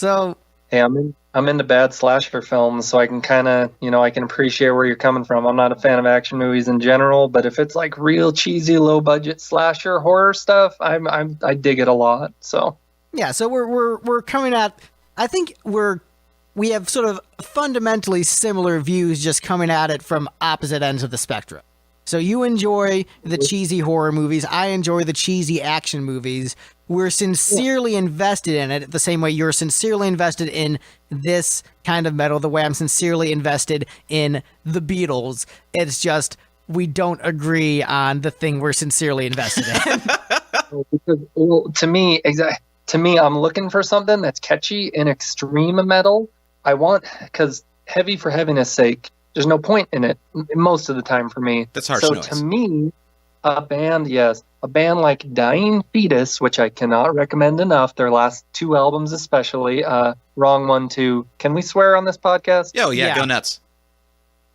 [SPEAKER 2] So
[SPEAKER 4] Hey, I'm into bad slasher films, so I can kind of, I can appreciate where you're coming from. I'm not a fan of action movies in general, but if it's like real cheesy, low budget slasher horror stuff, I dig it a lot. So
[SPEAKER 2] yeah, so we're coming at, I think we have sort of fundamentally similar views, just coming at it from opposite ends of the spectrum. So you enjoy the cheesy horror movies, I enjoy the cheesy action movies. We're sincerely invested in it the same way you're sincerely invested in this kind of metal, the way I'm sincerely invested in the Beatles. It's just we don't agree on the thing we're sincerely invested in.
[SPEAKER 4] because to me, I'm looking for something that's catchy and extreme metal. Because heavy for heaviness sake, there's no point in it most of the time for me.
[SPEAKER 1] That's harsh
[SPEAKER 4] So
[SPEAKER 1] noise.
[SPEAKER 4] to me, a band like Dying Fetus, which I cannot recommend enough, their last 2 albums especially, Wrong One to, can we swear on this podcast?
[SPEAKER 1] Oh, yeah,
[SPEAKER 2] Yeah.
[SPEAKER 1] go nuts.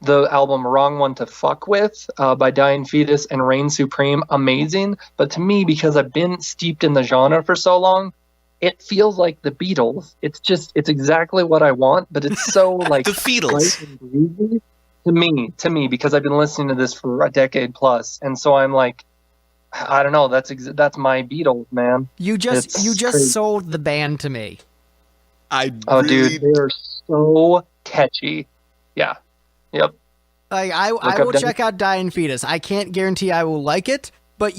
[SPEAKER 4] The album Wrong One to Fuck With by Dying Fetus and Reign Supreme, amazing. But to me, because I've been steeped in the genre for so long, it feels like the Beatles. It's exactly what I want, but it's so
[SPEAKER 1] The Featles.
[SPEAKER 4] light and breezy to me, because I've been listening to this for a decade plus, and so I'm like, I don't know. That's my Beatles, man.
[SPEAKER 2] You just
[SPEAKER 4] crazy.
[SPEAKER 2] sold the band to me.
[SPEAKER 4] Dude, they're so catchy. Yeah. Yep.
[SPEAKER 2] Like I
[SPEAKER 4] up
[SPEAKER 2] will
[SPEAKER 4] Dying-
[SPEAKER 2] check out Dying Fetus. I can't guarantee I will like it, but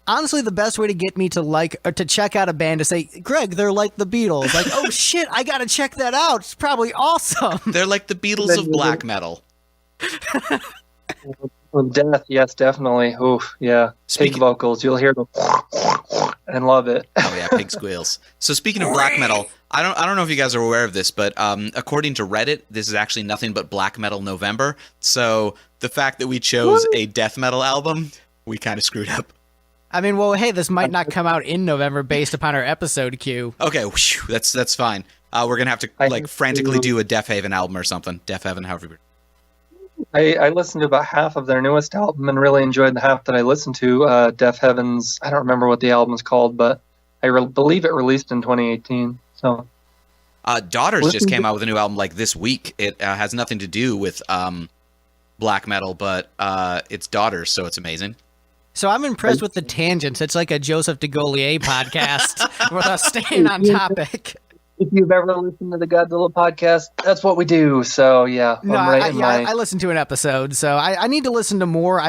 [SPEAKER 2] honestly, the best way to get me to check out a band is say, Greg, they're like the Beatles. Like, oh shit, I gotta check that out. It's probably awesome.
[SPEAKER 1] They're like the Beatles of black metal.
[SPEAKER 4] Death, yes, definitely. Oof, yeah. Pig vocals, you'll hear them and love it.
[SPEAKER 1] Oh yeah, pig squeals. So speaking of black metal, I don't know if you guys are aware of this, but according to Reddit, this is actually nothing but Black Metal November. So the fact that we chose a death metal album, we kind of screwed up.
[SPEAKER 2] I mean, well, hey, this might not come out in November based upon our episode queue.
[SPEAKER 1] Okay, whew, that's fine. We're gonna have to frantically do a Deaf Haven album or something. Deaf Heaven, however.
[SPEAKER 4] I listened to about half of their newest album and really enjoyed the half that I listened to. Deaf Heaven's, I don't remember what the album's called, but I believe it released in 2018. So,
[SPEAKER 1] Daughters just came out with a new album like this week. It has nothing to do with black metal, but it's Daughters, so it's amazing.
[SPEAKER 2] So I'm impressed with the tangents. It's like a Joseph DeGolier podcast with us staying on topic.
[SPEAKER 4] if you've ever listened to the Godzilla podcast, that's what we do. So yeah,
[SPEAKER 2] No, I listened to an episode, so I need to listen to more.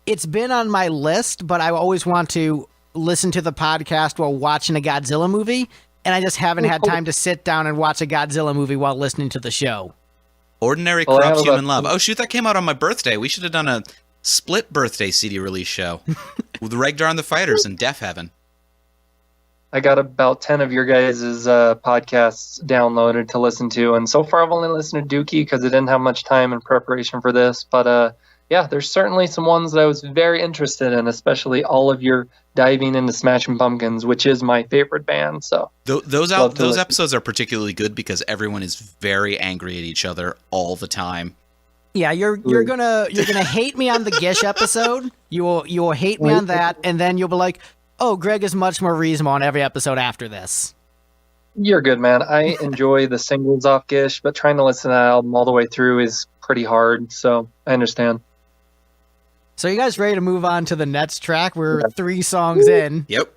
[SPEAKER 2] It's been on my list, but I always want to listen to the podcast while watching a Godzilla movie. and I just haven't had time to sit down and watch a Godzilla movie while listening to the show.
[SPEAKER 1] Ordinary
[SPEAKER 4] Well, I
[SPEAKER 1] Corrupts
[SPEAKER 4] have
[SPEAKER 1] Human
[SPEAKER 4] about-
[SPEAKER 1] Love. Oh, shoot, that came out on my birthday. We should have done a split birthday CD release show with Regdar and the Fighters and Deaf Heaven.
[SPEAKER 4] I got about 10 of your guys' podcasts downloaded to listen to, and so far I've only listened to Dookie because I didn't have much time in preparation for this. But yeah, there's certainly some ones that I was very interested in, especially all of your diving into Smashing Pumpkins, which is my favorite band. So
[SPEAKER 1] Those
[SPEAKER 4] Love to listen.
[SPEAKER 1] episodes are particularly good because everyone is very angry at each other all the time.
[SPEAKER 2] Yeah, you're gonna hate me on the Gish episode. You will hate me on that, and then you'll be like, "Oh, Greg is much more reasonable on every episode after this."
[SPEAKER 4] you're good, man. I enjoy the singles off Gish, but trying to listen to that album all the way through is pretty hard. So I understand.
[SPEAKER 2] So you guys ready to move on to the next track? We're 3 songs in.
[SPEAKER 1] Yep.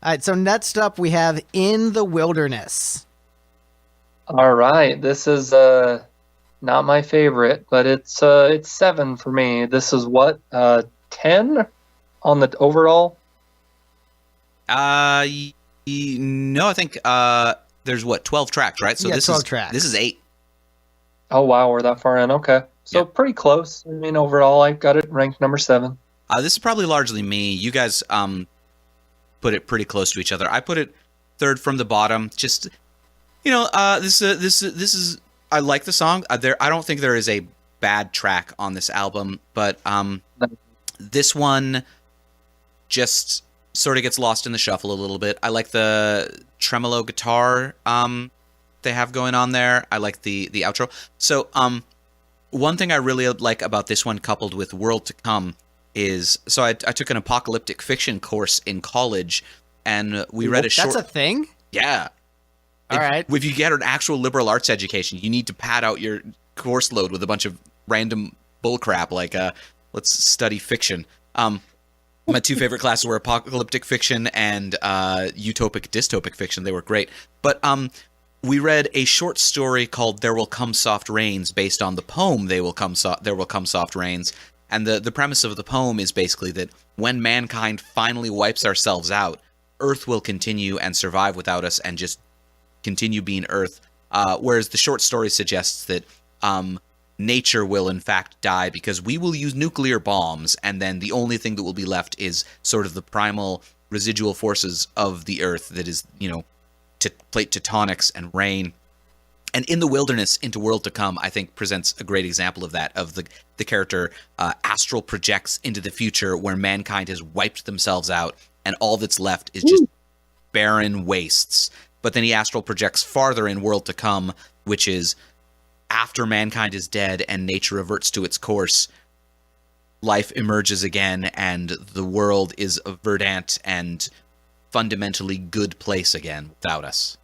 [SPEAKER 2] All right, so next up we have In the Wilderness.
[SPEAKER 4] All right, this is not my favorite, but it's 7 for me. This is what 10 on the overall.
[SPEAKER 1] No, I think there's 12 tracks, right? So
[SPEAKER 2] Yeah,
[SPEAKER 1] this
[SPEAKER 2] 12
[SPEAKER 1] is
[SPEAKER 2] tracks.
[SPEAKER 1] This is 8.
[SPEAKER 4] Oh wow, we're that far in. Okay, so
[SPEAKER 1] Yeah.
[SPEAKER 4] pretty close. I mean, overall, I got it ranked number 7.
[SPEAKER 1] This is probably largely me. You guys put it pretty close to each other. I put it third from the bottom. Just this is I like the song. I don't think there is a bad track on this album, but this one just sort of gets lost in the shuffle a little bit. I like the tremolo guitar they have going on there. I like the outro. So one thing I really like about this one, coupled with World to Come, is so I took an apocalyptic fiction course in college, and we read a short.
[SPEAKER 2] That's a thing?
[SPEAKER 1] Yeah.
[SPEAKER 2] All right.
[SPEAKER 1] If you get an actual liberal arts education, you need to pad out your course load with a bunch of random bullcrap like let's study fiction. My 2 favorite classes were apocalyptic fiction and utopic dystopic fiction. They were great. But we read a short story called There Will Come Soft Rains based on the poem There Will Come Soft Rains. And the premise of the poem is basically that when mankind finally wipes ourselves out, Earth will continue and survive without us and just continue being Earth. Whereas the short story suggests that nature will in fact die because we will use nuclear bombs, and then the only thing that will be left is sort of the primal residual forces of the Earth that is, plate tectonics and rain. And In the Wilderness, Into World to Come, I think presents a great example of that, of the character astral projects into the future where mankind has wiped themselves out and all that's left is just barren wastes. But then he astral projects farther in World to Come, which is after mankind is dead and nature reverts to its course, life emerges again and the world is a verdant and fundamentally good place again without us.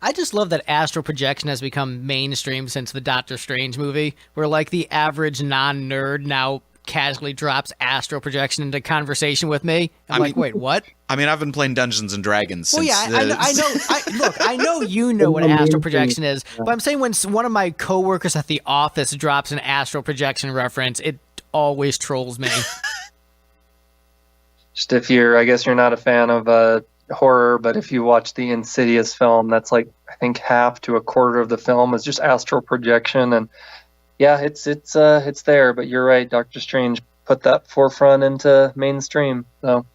[SPEAKER 2] I just love that astral projection has become mainstream since the Doctor Strange movie, where like the average non-nerd now casually drops astral projection into conversation with me. I'm like, wait, what?
[SPEAKER 1] I mean, I've been playing Dungeons and Dragons since...
[SPEAKER 2] Well, yeah, I know. Look, I know you know what astral projection is, but I'm saying when one of my coworkers at the office drops an astral projection reference, it always trolls me.
[SPEAKER 4] Just if I guess you're not a fan of horror, but if you watch the Insidious film, that's like I think half to a quarter of the film is just astral projection, and yeah, it's there. But you're right, Doctor Strange put that forefront into mainstream. So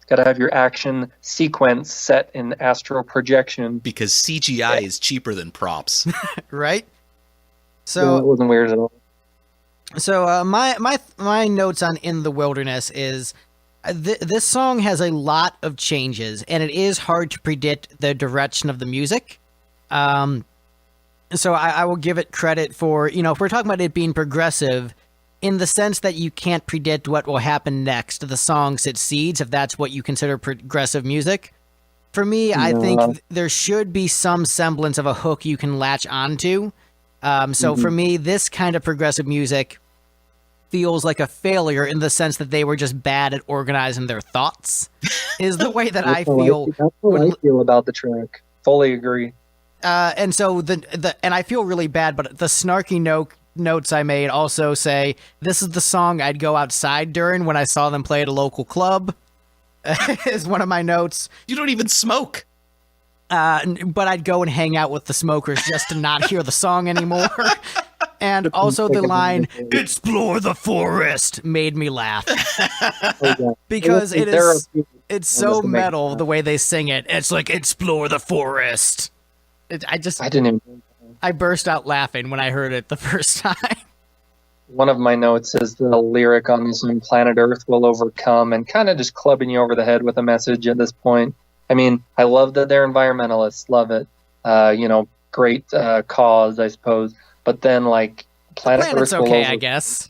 [SPEAKER 4] got to have your action sequence set in astral projection
[SPEAKER 1] because CGI is cheaper than props.
[SPEAKER 2] Right?
[SPEAKER 4] So it wasn't weird at all.
[SPEAKER 2] So my notes on In the Wilderness is this song has a lot of changes, and it is hard to predict the direction of the music. So I will give it credit for, if we're talking about it being progressive, in the sense that you can't predict what will happen next, the song succeeds, if that's what you consider progressive music. For me, I think there should be some semblance of a hook you can latch onto. So for me, this kind of progressive music feels like a failure in the sense that they were just bad at organizing their thoughts, is the way that I feel.
[SPEAKER 4] That's what I feel about the track. Fully agree.
[SPEAKER 2] And so and I feel really bad, but the snarky notes I made also say this is the song I'd go outside during when I saw them play at a local club. is one of my notes.
[SPEAKER 1] You don't even smoke.
[SPEAKER 2] But I'd go and hang out with the smokers just to not hear the song anymore. And also the line, "Explore the forest," made me laugh. Because it's so metal the way they sing it. It's like, "Explore the forest." I burst out laughing when I heard it the first time.
[SPEAKER 4] One of my notes is the lyric on this one, "Planet Earth will overcome," and kind of just clubbing you over the head with a message at this point. I mean, I love that they're environmentalists, love it. Great cause, I suppose. But then, like, Planet Earth will
[SPEAKER 2] okay, I guess.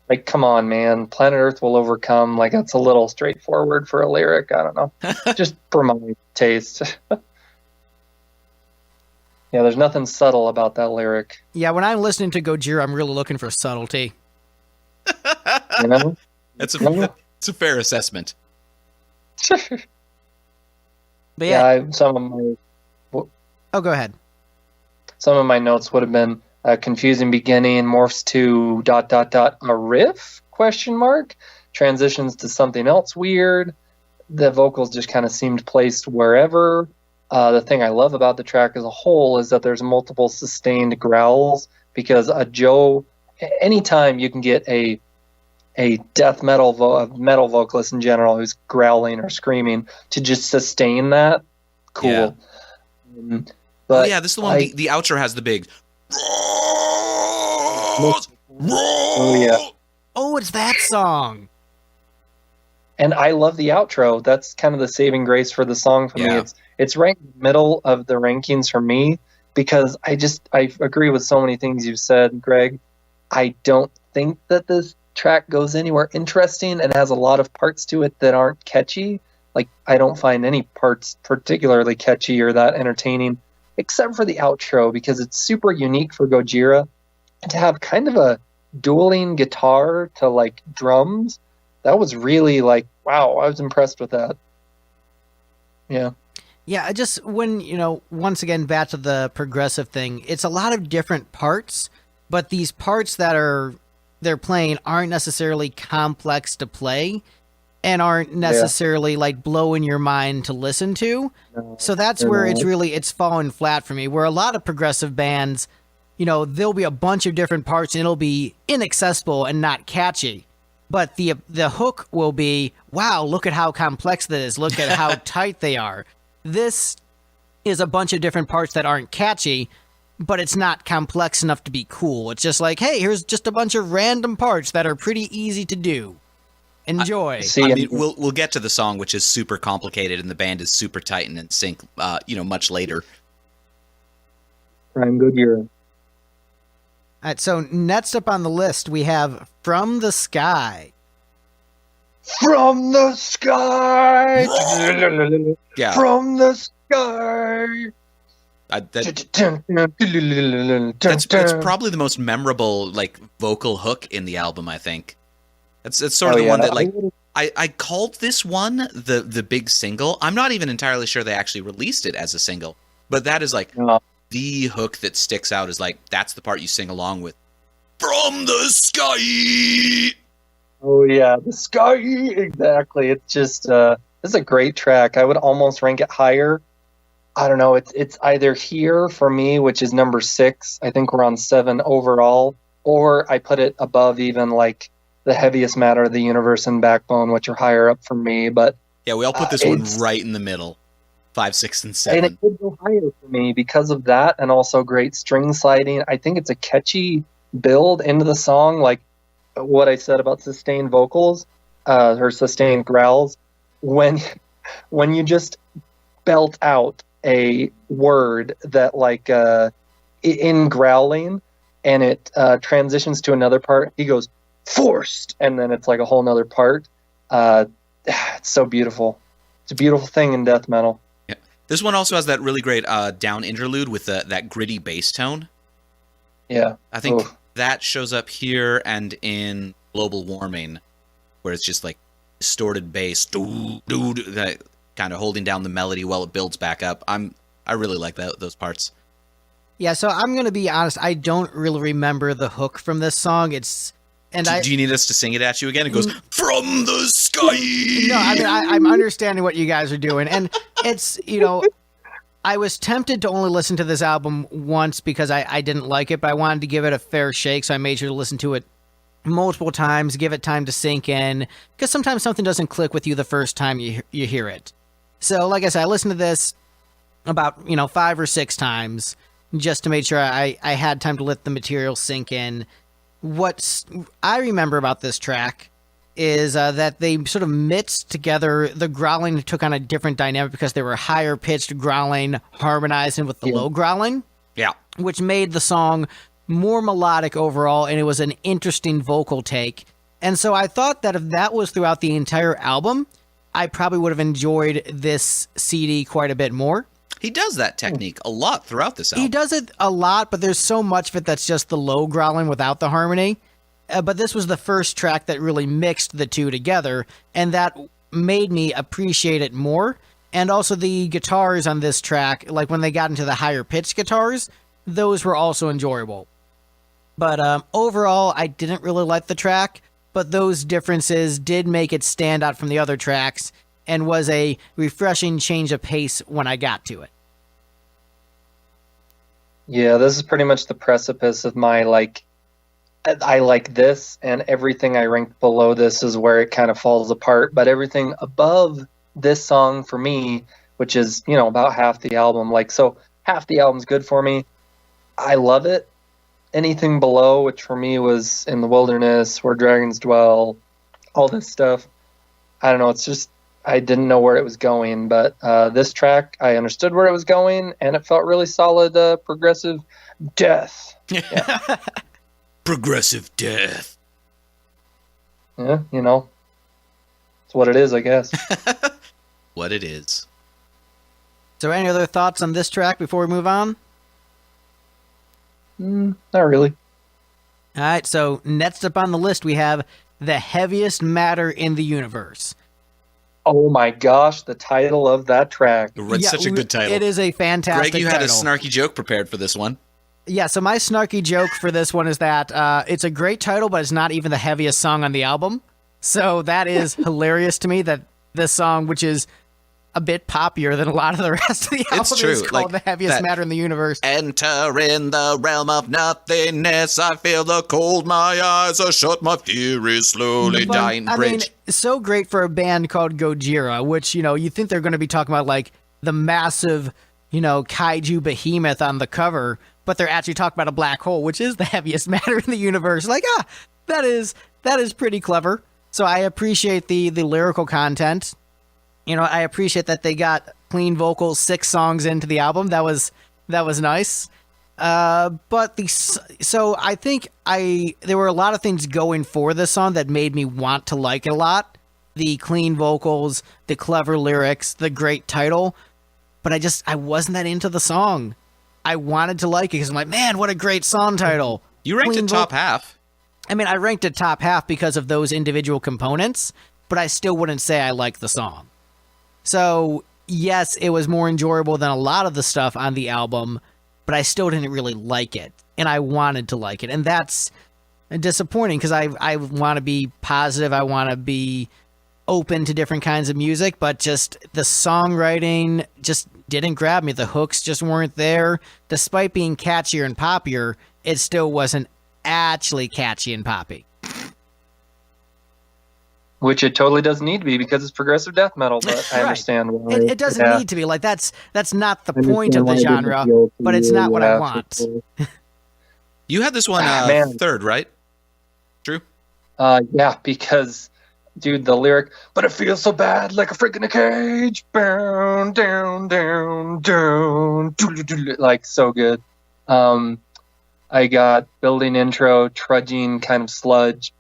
[SPEAKER 4] Like, come on, man. Planet Earth will overcome. Like, that's a little straightforward for a lyric. I don't know. Just for my taste. Yeah, there's nothing subtle about that lyric.
[SPEAKER 2] Yeah, when I'm listening to Gojira, I'm really looking for subtlety.
[SPEAKER 4] You know?
[SPEAKER 1] It's a fair assessment.
[SPEAKER 2] But yeah.
[SPEAKER 4] Oh,
[SPEAKER 2] go ahead.
[SPEAKER 4] Some of my notes would have been a confusing beginning morphs to ... a riff ? Transitions to something else weird. The vocals just kind of seemed placed wherever. The thing I love about the track as a whole is that there's multiple sustained growls, because anytime you can get a death metal metal vocalist in general who's growling or screaming to just sustain that, cool.
[SPEAKER 1] Yeah.
[SPEAKER 4] But
[SPEAKER 1] this is the one. The outro has the big.
[SPEAKER 4] Oh yeah.
[SPEAKER 2] Oh, it's that song.
[SPEAKER 4] And I love the outro. That's kind of the saving grace for the song for me. It's ranked middle of the rankings for me, because I agree with so many things you've said, Greg. I don't think that this track goes anywhere interesting and has a lot of parts to it that aren't catchy. Like, I don't find any parts particularly catchy or that entertaining, except for the outro, because it's super unique for Gojira. And to have kind of a dueling guitar to, like, drums, that was really, like, wow, I was impressed with that. Yeah.
[SPEAKER 2] Yeah, once again, back to the progressive thing, it's a lot of different parts, but these parts that they're playing aren't necessarily complex to play and aren't necessarily like blowing your mind to listen to. No, so that's where it's fallen flat for me, where a lot of progressive bands, there'll be a bunch of different parts and it'll be inaccessible and not catchy. But the hook will be, wow, look at how complex that is. Look at how tight they are. This is a bunch of different parts that aren't catchy, but it's not complex enough to be cool. It's just like, hey, here's just a bunch of random parts that are pretty easy to do. Enjoy.
[SPEAKER 1] We'll get to the song, which is super complicated, and the band is super tight and in sync, much later.
[SPEAKER 4] I'm Gojira.
[SPEAKER 2] All right, so next up on the list, we have "From the Sky."
[SPEAKER 4] From the sky!
[SPEAKER 1] Yeah.
[SPEAKER 4] From the sky!
[SPEAKER 1] That's probably the most memorable, like, vocal hook in the album, I think. It's sort of the one that, like, I called this one the big single. I'm not even entirely sure they actually released it as a single, but that is, like, the hook that sticks out is, like, that's the part you sing along with. From the sky!
[SPEAKER 4] Oh yeah, the sky, exactly. It's just it's a great track. I would almost rank it higher. I don't know. It's either here for me, which is number 6. I think we're on 7 overall, or I put it above even like The Heaviest Matter of the Universe and Backbone, which are higher up for me. But
[SPEAKER 1] yeah, we all put this one right in the middle, 5, 6, and 7.
[SPEAKER 4] And it could go higher for me because of that, and also great string sliding. I think it's a catchy build into the song, like what I said about sustained vocals or sustained growls. When you just belt out a word that, like, in growling, and it transitions to another part, he goes forced, and then it's like a whole nother part. It's so beautiful. It's a beautiful thing in death metal.
[SPEAKER 1] Yeah. This one also has that really great down interlude with that gritty bass tone.
[SPEAKER 4] Yeah.
[SPEAKER 1] I think that shows up here and in Global Warming, where it's just like distorted bass, that kind of holding down the melody while it builds back up. I really like those parts. Yeah,
[SPEAKER 2] so I'm going to be honest, I don't really remember the hook from this song. It's And
[SPEAKER 1] Do you need us to sing it at you again? It goes, from the sky!
[SPEAKER 2] No, I mean, I'm understanding what you guys are doing. And it's, I was tempted to only listen to this album once because I didn't like it, but I wanted to give it a fair shake, so I made sure to listen to it multiple times, give it time to sink in, because sometimes something doesn't click with you the first time you hear it. So, like I said, I listened to this about, 5 or 6 times just to make sure I had time to let the material sink in. What I remember about this track is that they sort of mixed together the growling, took on a different dynamic because they were higher pitched growling harmonizing with the low growling.
[SPEAKER 1] Yeah.
[SPEAKER 2] Which made the song more melodic overall, and it was an interesting vocal take. And so I thought that if that was throughout the entire album, I probably would have enjoyed this CD quite a bit more.
[SPEAKER 1] He does that technique a lot throughout this album.
[SPEAKER 2] He does it a lot, but there's so much of it that's just the low growling without the harmony. But this was the first track that really mixed the two together, and that made me appreciate it more. And also the guitars on this track, like when they got into the higher pitched guitars, those were also enjoyable. But overall, I didn't really like the track, but those differences did make it stand out from the other tracks and was a refreshing change of pace when I got to it.
[SPEAKER 4] Yeah, this is pretty much the precipice of my, I like this, and everything I ranked below this is where it kind of falls apart. But everything above this song for me, which is, about half the album, so half the album's good for me. I love it. Anything below, which for me was In the Wilderness, Where Dragons Dwell, all this stuff, I don't know, it's just, I didn't know where it was going. But this track, I understood where it was going, and it felt really solid, progressive death. Yeah.
[SPEAKER 1] Progressive death.
[SPEAKER 4] Yeah, it's what it is, I guess.
[SPEAKER 1] What it is.
[SPEAKER 2] So any other thoughts on this track before we move on?
[SPEAKER 4] Not really.
[SPEAKER 2] All right, so next up on the list, we have The Heaviest Matter in the Universe.
[SPEAKER 4] Oh my gosh, the title of that track.
[SPEAKER 1] It's such a good title.
[SPEAKER 2] It is a fantastic
[SPEAKER 1] Greg, you had a
[SPEAKER 2] title.
[SPEAKER 1] snarky joke prepared for this one.
[SPEAKER 2] Yeah, so my snarky joke for this one is that it's a great title, but it's not even the heaviest song on the album. So that is hilarious to me that this song, which is a bit poppier than a lot of the rest of the album,
[SPEAKER 1] true.
[SPEAKER 2] is called The Heaviest Matter in the Universe.
[SPEAKER 1] Enter in the realm of nothingness. I feel the cold, my eyes are shut, my fear is slowly dying.
[SPEAKER 2] I
[SPEAKER 1] Bridge.
[SPEAKER 2] mean, so great for a band called Gojira, which, you think they're going to be talking about, the massive, kaiju behemoth on the cover, but they're actually talking about a black hole, which is the heaviest matter in the universe. That is pretty clever. So I appreciate the lyrical content. I appreciate that they got clean vocals 6 songs into the album. That was nice. So I think there were a lot of things going for this song that made me want to like it a lot. The clean vocals, the clever lyrics, the great title. But I wasn't that into the song. I wanted to like it because I'm like, man, what a great song title.
[SPEAKER 1] You ranked it top half.
[SPEAKER 2] I mean, I ranked it top half because of those individual components, but I still wouldn't say I like the song. So, yes, it was more enjoyable than a lot of the stuff on the album, but I still didn't really like it, and I wanted to like it. And that's disappointing because I want to be positive. I want to be open to different kinds of music, but just the songwriting just didn't grab me. The hooks just weren't there. Despite being catchier and poppier, it still wasn't actually catchy and poppy.
[SPEAKER 4] Which it totally doesn't need to be because it's progressive death metal, but I understand why.
[SPEAKER 2] It doesn't need to be. That's not the point of the genre, but it's not what I want.
[SPEAKER 1] You had this one third, right? True?
[SPEAKER 4] Yeah, because, dude, the lyric, but it feels so bad like a freak in a cage. Down, down, down, down. So good. I got building intro, trudging kind of sludge.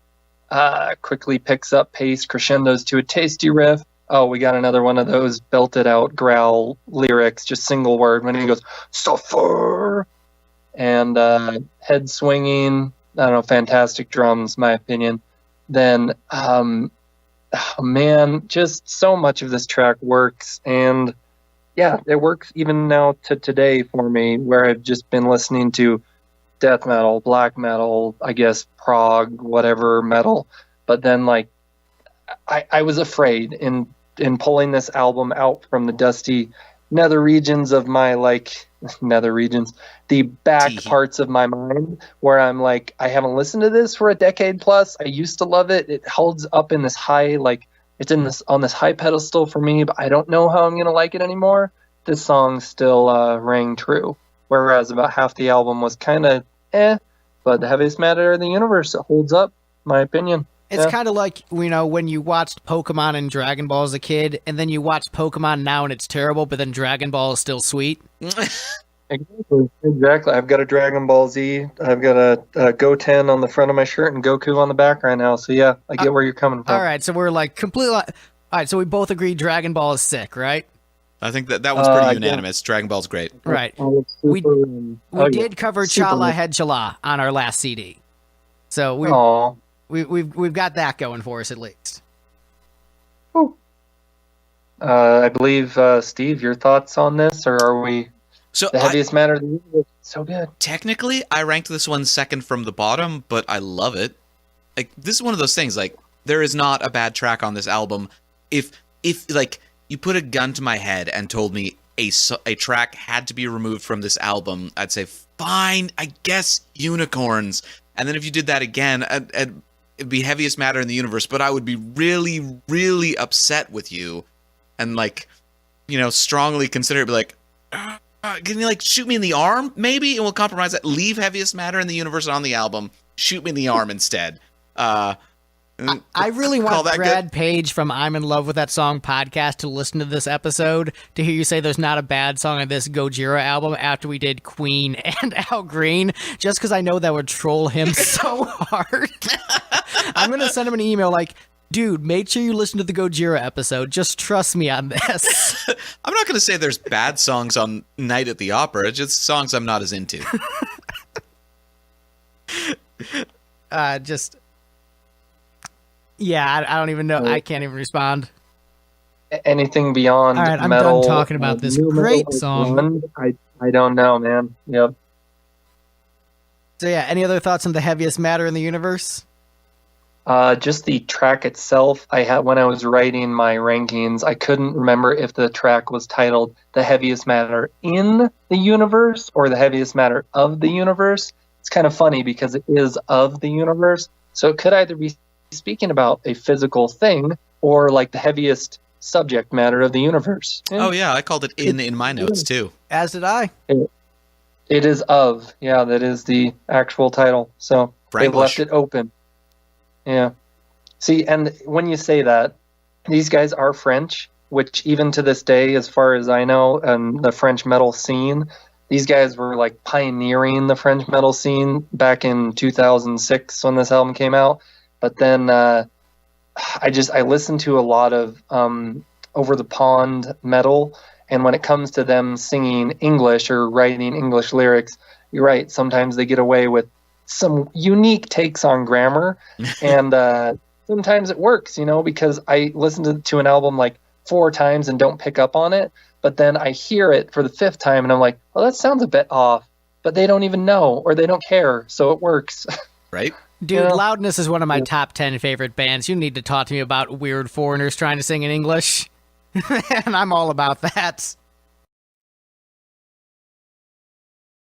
[SPEAKER 4] Quickly picks up pace, crescendos to a tasty riff. Oh, we got another one of those belted out growl lyrics, just single word when he goes, suffer! And head swinging, I don't know, fantastic drums, my opinion. Then, man, just so much of this track works. And yeah, it works even now to today for me, where I've just been listening to death metal, black metal, I guess prog, whatever metal. But then like I was afraid in pulling this album out from the dusty nether regions of my the back parts of my mind, where I'm like, I haven't listened to this for a decade plus. I used to love it. It holds up in this high, like it's on this high pedestal for me, but I don't know how I'm gonna like it anymore. This song still rang true, whereas about half the album was kind of but the heaviest matter in the universe, it holds up, my opinion.
[SPEAKER 2] It's kind of like, when you watched Pokemon and Dragon Ball as a kid, and then you watch Pokemon now and it's terrible, but then Dragon Ball is still sweet.
[SPEAKER 4] Exactly. I've got a Dragon Ball Z. I've got a Goten on the front of my shirt and Goku on the back right now. So yeah, I get where you're coming from.
[SPEAKER 2] All right, so we're like completely. All right, so we both agree Dragon Ball is sick, right?
[SPEAKER 1] I think that one's pretty unanimous. Dragon Ball's great.
[SPEAKER 2] Right. We did cover Chala Head Chala on our last CD, so we've got that going for us at least.
[SPEAKER 4] I believe Steve, your thoughts on this, or are we?
[SPEAKER 1] So
[SPEAKER 4] the heaviest matter of the universe. So good.
[SPEAKER 1] Technically, I ranked this one second from the bottom, but I love it. Like, this is one of those things. Like, there is not a bad track on this album. If like you put a gun to my head and told me a track had to be removed from this album, I'd say fine. I guess Unicorns. And then if you did that again, it'd be heaviest matter in the universe. But I would be really, really upset with you, and like, strongly consider it. Be like. Can you shoot me in the arm, maybe, and we'll compromise that. Leave heaviest matter in the universe on the album. Shoot me in the arm instead.
[SPEAKER 2] I really want Brad Page from I'm in Love with That Song podcast to listen to this episode to hear you say there's not a bad song on this Gojira album after we did Queen and Al Green, just because I know that would troll him so hard. I'm gonna send him an email like, dude, make sure you listen to the Gojira episode. Just trust me on this.
[SPEAKER 1] I'm not going to say there's bad songs on Night at the Opera. It's just songs I'm not as into.
[SPEAKER 2] I don't even know. I can't even respond.
[SPEAKER 4] Anything beyond
[SPEAKER 5] all right, I'm
[SPEAKER 4] metal,
[SPEAKER 5] done talking about this great song.
[SPEAKER 4] I don't know, man. Yep.
[SPEAKER 2] So yeah, any other thoughts on the heaviest matter in the universe?
[SPEAKER 4] Just the track itself. When I was writing my rankings, I couldn't remember if the track was titled "The Heaviest Matter in the Universe" or "The Heaviest Matter of the Universe." It's kind of funny because it is of the universe, so it could either be speaking about a physical thing or like the heaviest subject matter of the universe.
[SPEAKER 1] Oh yeah, I called it in my notes too.
[SPEAKER 2] As did I.
[SPEAKER 4] It is of. Yeah, that is the actual title. So they left it open. Yeah. See, and when you say that, these guys are French, which even to this day, as far as I know, the French metal scene, these guys were like pioneering the French metal scene back in 2006 when this album came out. But then I listened to a lot of over the pond metal, and when it comes to them singing English or writing English lyrics, you're right, sometimes they get away with some unique takes on grammar, and sometimes it works, because I listened to an album like 4 times and don't pick up on it, but then I hear it for the 5th time and I'm like, well, that sounds a bit off, but they don't even know or they don't care, so it works.
[SPEAKER 1] Right?
[SPEAKER 2] Dude, Loudness is one of my top 10 favorite bands. You need to talk to me about weird foreigners trying to sing in English, and I'm all about that.